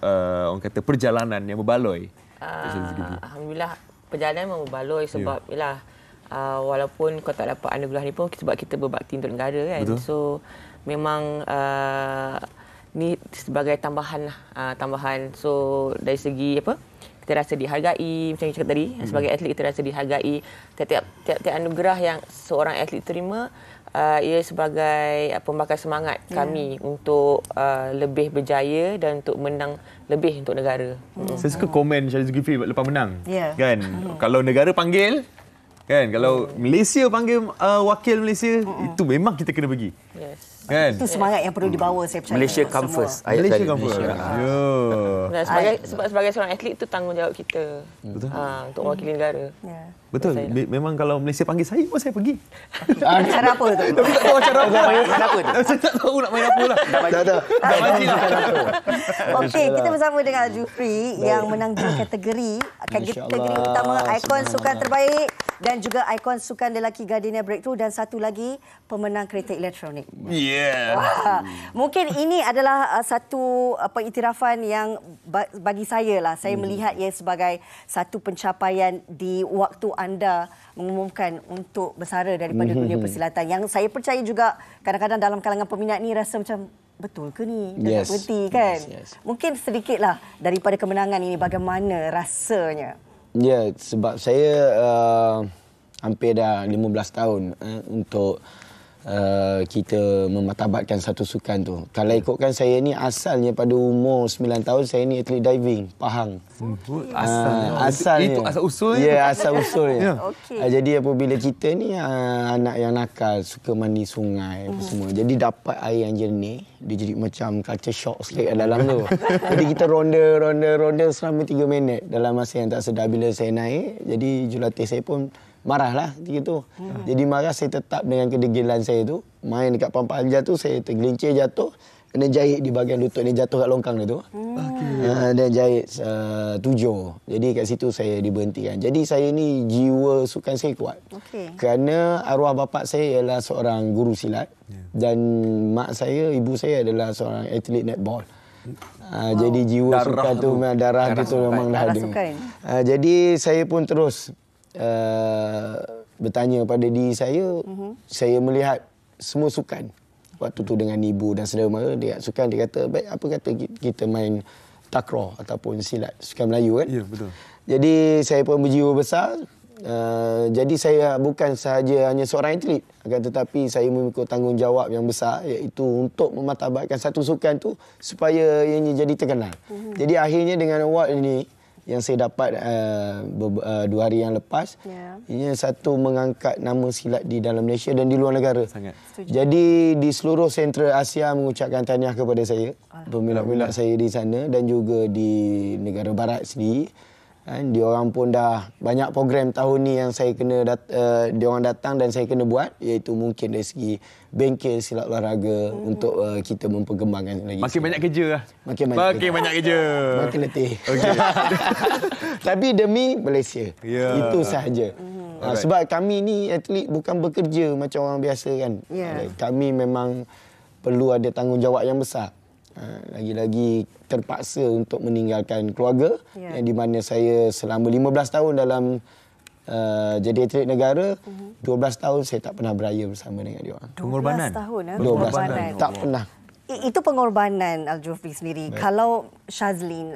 orang kata perjalanan yang berbaloi? Alhamdulillah perjalanan memang berbaloi sebab yalah walaupun kau tak dapat anugerah ni pun sebab kita berbakti untuk negara kan. Betul. So memang ni sebagai tambahan lah, tambahan. So dari segi apa? Kita rasa dihargai macam yang cakap tadi. Sebagai atlet kita rasa dihargai. Tiap-tiap anugerah yang seorang atlet terima ia sebagai pembakar semangat kami untuk lebih berjaya dan untuk menang lebih untuk negara. Saya suka komen Shalin Zulkifli lepas menang. Kan? Kalau negara panggil, kan, kalau Malaysia panggil wakil Malaysia, itu memang kita kena pergi. Kan? Itu semangat yang perlu dibawa, saya percaya. Malaysia come first. Malaysia come first. Sebab sebagai seorang atlet itu tanggungjawab kita untuk mewakili negara. Betul. Memang kalau Malaysia panggil saya pun saya pergi. Cara apa tu? Tapi tak tahu cara apa. Saya tak tahu nak main apa lah. Tak main lah. Okey, kita bersama dengan Jufri yang menang dua kategori utama ikon sukan terbaik dan juga ikon sukan lelaki Gardenia Breakthrough dan satu lagi pemenang kereta elektronik. Mungkin ini adalah satu pengiktirafan yang bagi saya lah, saya melihat ia sebagai satu pencapaian di waktu anda mengumumkan untuk bersara daripada dunia persilatan, yang saya percaya juga kadang-kadang dalam kalangan peminat ni rasa macam betul ke ni? Dah tak berhenti kan? Mungkin sedikitlah daripada kemenangan ini bagaimana rasanya? Ya, sebab saya hampir dah 15 tahun untuk kita memartabatkan satu sukan tu. Kalau ikutkan saya ni asalnya pada umur 9 tahun saya ni atlet diving, Pahang. Asalnya. Itu asal usulnya. Ya, asal usulnya. Jadi apabila kita ni anak yang nakal, suka mandi sungai apa semua. Jadi dapat air yang jernih, dia jadi macam culture shock sikit kat dalam tu. Jadi kita ronda selama 3 minit dalam masa yang tak sedar. Bila saya naik, jadi jurulatih saya pun marahlah ketika tu. Jadi marah, saya tetap dengan kedegilan saya tu. Main dekat pampang anja tu, saya tergelincir jatuh. Kena jahit di bahagian lutut ni, jatuh kat longkang dia tu. Dan jahit 7. Jadi kat situ saya diberhentikan. Jadi saya ni jiwa sukan saya kuat. Kerana arwah bapa saya ialah seorang guru silat. Dan mak saya, ibu saya adalah seorang atlet netball. Jadi jiwa sukan tu, darah tu memang dah ada. Jadi saya pun terus bertanya pada diri saya, saya melihat semua sukan. Waktu tu dengan ibu dan saudara mara, dia sukan, dia kata, baik apa kata kita main takraw ataupun silat, sukan Melayu kan? Ya, betul. Jadi saya pun berjiwa besar. Jadi saya bukan sahaja hanya seorang atlet, akan tetapi saya memikul tanggungjawab yang besar, iaitu untuk memartabatkan satu sukan tu supaya ianya jadi terkenal. Jadi akhirnya dengan award ini yang saya dapat 2 hari yang lepas, ini satu mengangkat nama silat di dalam Malaysia dan di luar negara. Jadi di seluruh Central Asia mengucapkan tahniah kepada saya, pemilik-pemilik saya di sana dan juga di negara barat sendiri. Diorang pun dah banyak program tahun ni yang saya kena diorang datang dan saya kena buat, iaitu mungkin dari segi bengkel silat olahraga untuk kita memperkembangkan lagi. Makin banyak kerja lah. Makin banyak kerja. Makin letih. Tapi demi Malaysia. Itu sahaja. Sebab kami ni atlet bukan bekerja macam orang biasa kan. Kami memang perlu ada tanggungjawab yang besar. Lagi-lagi terpaksa untuk meninggalkan keluarga yang di mana saya selama 15 tahun dalam jadi atlet negara, 12 tahun saya tak pernah beraya bersama dengan dia orang. 12 tahun 12 tahun. Tak pernah. Itu pengorbanan Al-Jufri sendiri. Baik. Kalau Shalin,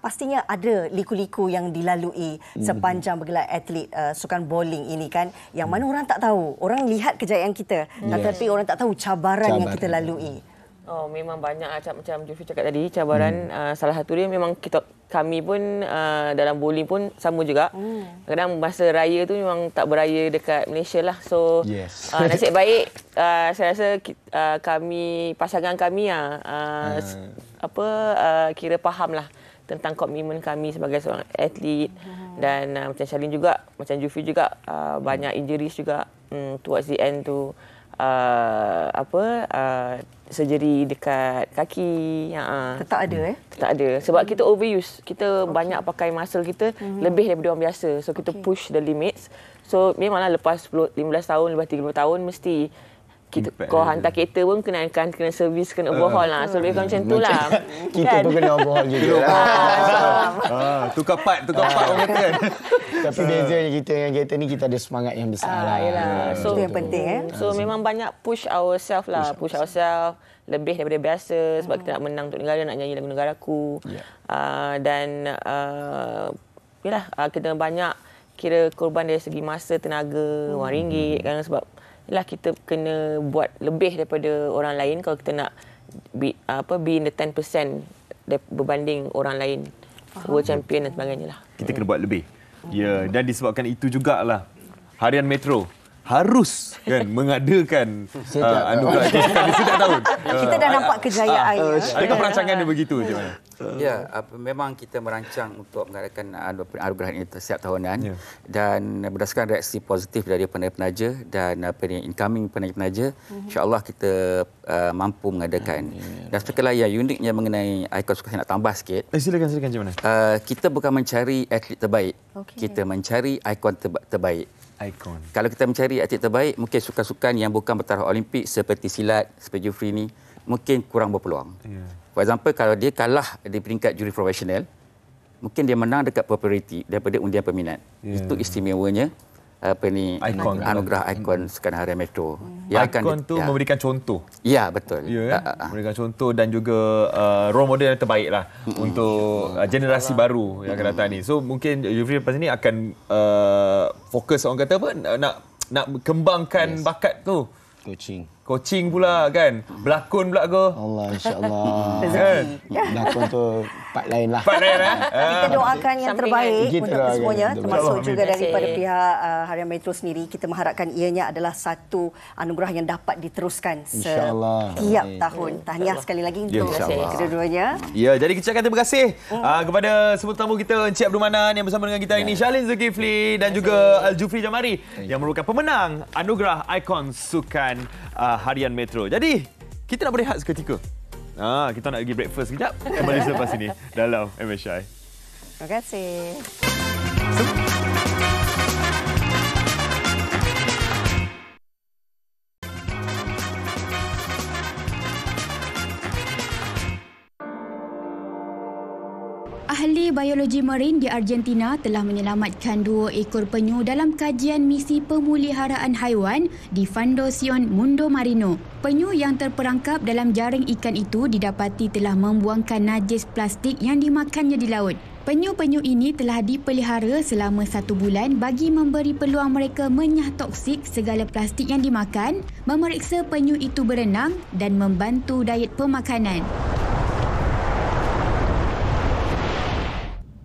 pastinya ada liku-liku yang dilalui sepanjang bergelar atlet sukan bowling ini kan, yang mana orang tak tahu. Orang lihat kejayaan kita, tetapi orang tak tahu cabaran yang kita lalui. Oh, memang banyak macam Jufri cakap tadi, cabaran. Salah satu dia memang kami pun dalam bowling pun sama juga. Kadang masa raya tu memang tak beraya dekat Malaysia lah. So nasib baik saya rasa pasangan kami kira faham lah tentang komitmen kami sebagai seorang atlet. Dan macam Shalin juga, macam Jufri juga, banyak injuries juga towards the end tu. surgery dekat kaki. Tetap ada Tetap ada. Sebab kita overuse. Kita banyak pakai muscle kita lebih daripada orang biasa. So kita push the limits. So memanglah lepas 15 tahun, lepas 30 tahun mesti kau hantar kereta pun kena servis, kena overhaul lah. So lebih macam tu lah. Kita pun kena overhaul juga. Tukar part orang kata kan. Tapi bezanya kita dengan kereta ni, kita ada semangat yang besar lah. So, itu yang penting. So memang banyak push ourselves lah. Push ourselves lebih daripada biasa. Sebab kita nak menang untuk negara, nak nyanyi lagu negaraku. Dan kita banyak kira korban dari segi masa, tenaga, wang ringgit. Kan? Sebab kita kena buat lebih daripada orang lain kalau kita nak be in the 10% berbanding orang lain. World champion dan sebagainya lah. Kita kena buat lebih. Ya, dan disebabkan itu jugalah Harian Metro harus kan mengadakan anugerah itu sekali setiap tahun. Kita dah nampak kejayaan. Adakah perancangan dia begitu macam mana? Ya, memang kita merancang untuk mengadakan anugerah ini setiap tahunan dan berdasarkan reaksi positif dari penaja-penaja dan incoming penaja-penaja, insya-Allah kita mampu mengadakan. Dan setelah yang uniknya mengenai ikon sukan, saya nak tambah sikit. Silakan macam mana? Kita bukan mencari atlet terbaik. Kita mencari ikon terbaik. Ikon. Kalau kita mencari atlet terbaik, mungkin sukan-sukan yang bukan bertaraf Olimpik seperti silat, seperti jufri ni mungkin kurang berpeluang. For example, kalau dia kalah di peringkat juri profesional, mungkin dia menang dekat populariti daripada undian peminat. Itu istimewanya anugerah ikon sukan Harian Metro. Ikon tu memberikan contoh. Ya, betul. Memberikan contoh dan juga role model yang terbaik lah untuk generasi baru yang akan datang ni. So mungkin Jufri lepas ni akan fokus orang kata apa, nak kembangkan bakat tu. Coaching pula kan. Berlakon pula ke? Allah, insya-Allah. Berlakon tu part lain lah. Kita doakan yang terbaik untuk semuanya, termasuk juga daripada pihak Harian Metro sendiri. Kita mengharapkan ianya adalah satu anugerah yang dapat diteruskan setiap tahun. Tahniah sekali lagi untuk kedua-duanya. Ya, jadi kita ucapkan terima kasih kepada semua tetamu kita, Encik Abdul Manan yang bersama dengan kita ini, Shalin Zulkifli dan juga Al-Jufri Jamari yang merupakan pemenang anugerah ikon sukan Harian Metro. Jadi, kita nak berehat seketika. Kita nak pergi breakfast sekejap. Kembali selepas ini dalam MSI. Terima kasih. Ahli biologi marin di Argentina telah menyelamatkan 2 ekor penyu dalam kajian misi pemeliharaan haiwan di Fundación Mundo Marino. Penyu yang terperangkap dalam jaring ikan itu didapati telah membuangkan najis plastik yang dimakannya di laut. Penyu-penyu ini telah dipelihara selama 1 bulan bagi memberi peluang mereka menyah toksik segala plastik yang dimakan, memeriksa penyu itu berenang dan membantu diet pemakanan.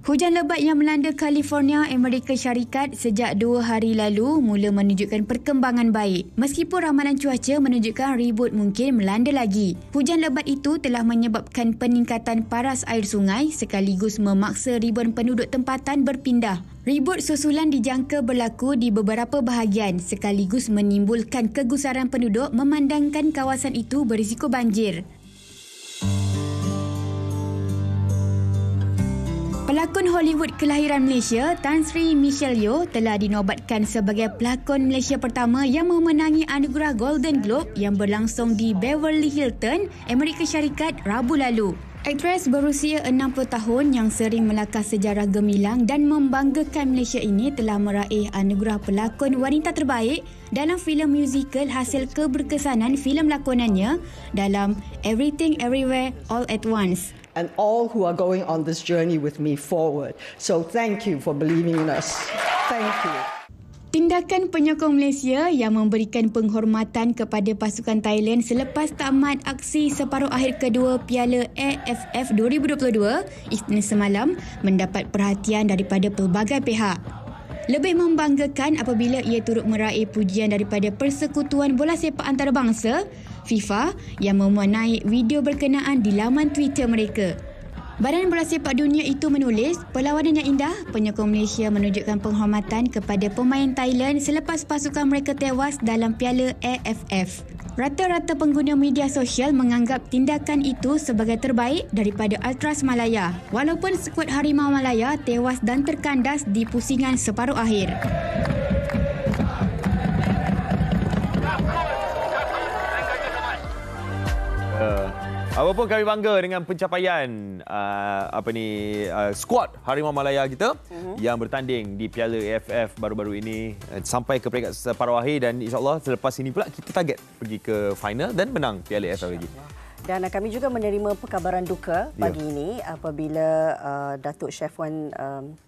Hujan lebat yang melanda California, Amerika Syarikat sejak 2 hari lalu mula menunjukkan perkembangan baik. Meskipun ramalan cuaca menunjukkan ribut mungkin melanda lagi. Hujan lebat itu telah menyebabkan peningkatan paras air sungai sekaligus memaksa ribuan penduduk tempatan berpindah. Ribut susulan dijangka berlaku di beberapa bahagian sekaligus menimbulkan kegusaran penduduk memandangkan kawasan itu berisiko banjir. Pelakon Hollywood kelahiran Malaysia, Tan Sri Michelle Yeoh telah dinobatkan sebagai pelakon Malaysia pertama yang memenangi anugerah Golden Globe yang berlangsung di Beverly Hilton, Amerika Syarikat, Rabu lalu. Aktris berusia 60 tahun yang sering melakar sejarah gemilang dan membanggakan Malaysia ini telah meraih anugerah pelakon wanita terbaik dalam filem musikal hasil keberkesanan filem lakonannya dalam Everything Everywhere All at Once. And all who are going on this journey with me forward. So thank you for believing in us. Thank you. Tindakan penyokong Malaysia yang memberikan penghormatan kepada pasukan Thailand selepas tamat aksi separuh akhir kedua Piala AFF 2022 Isnin semalam mendapat perhatian daripada pelbagai pihak. Lebih membanggakan apabila ia turut meraih pujian daripada Persekutuan Bola Sepak Antarabangsa FIFA yang menaik video berkenaan di laman Twitter mereka. Badan Bola Sepak Dunia itu menulis, perlawanan yang indah, penyokong Malaysia menunjukkan penghormatan kepada pemain Thailand selepas pasukan mereka tewas dalam Piala AFF. Rata-rata pengguna media sosial menganggap tindakan itu sebagai terbaik daripada Ultras Malaya, walaupun skuad Harimau Malaya tewas dan terkandas di pusingan separuh akhir. Apapun kami bangga dengan pencapaian skuad Harimau Malaya kita yang bertanding di Piala AFF baru-baru ini sampai ke peringkat separuh akhir, dan insya-Allah selepas ini pula kita target pergi ke final dan menang Piala AFF lagi. Dan kami juga menerima perkabaran duka pagi ini apabila Datuk Chef Wan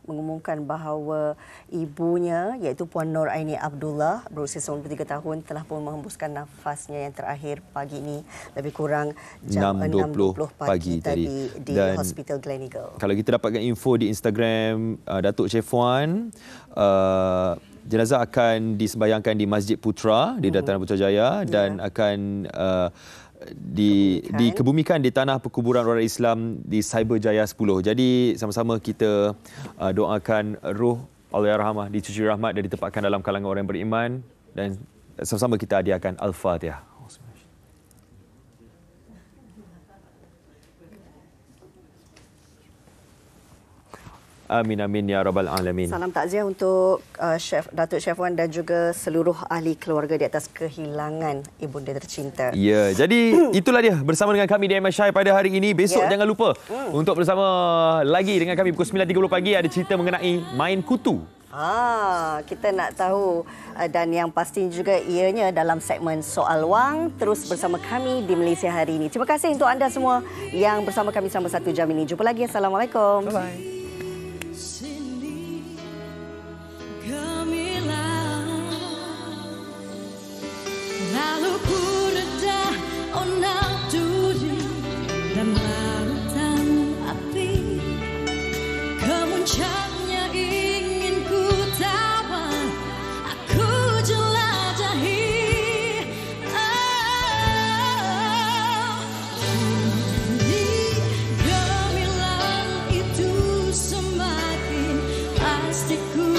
mengumumkan bahawa ibunya iaitu Puan Nur Aini Abdullah berusia 93 tahun telah pun menghembuskan nafasnya yang terakhir pagi ini lebih kurang jam 6.20 pagi tadi di Hospital Gleneagle. Kalau kita dapatkan info di Instagram Datuk Chef Wan, jenazah akan disembayangkan di Masjid Putra di Dataran Putrajaya dan akan dikebumikan di tanah perkuburan orang Islam di Cyberjaya 10. Jadi sama-sama kita doakan roh Allahyarhamah dicuci rahmat dan ditempatkan dalam kalangan orang yang beriman, dan sama-sama kita hadiahkan Al-Fatihah. Amin amin ya rabbal alamin. Salam takziah untuk Datuk Chef Wan dan juga seluruh ahli keluarga di atas kehilangan ibunda tercinta. Ya, jadi itulah dia bersama dengan kami di MSI pada hari ini. Besok jangan lupa untuk bersama lagi dengan kami pukul 9.30 pagi, ada cerita mengenai main kutu. Kita nak tahu, dan yang pasti juga ianya dalam segmen Soal Wang, terus bersama kami di Malaysia hari ini. Terima kasih untuk anda semua yang bersama kami selama 1 jam ini. Jumpa lagi. Assalamualaikum. Bye-bye. Lalu ku reda onang duri dan lautan api, kemuncaknya ingin ku tawan, aku jelajahi. Di gemilang itu semakin pasti ku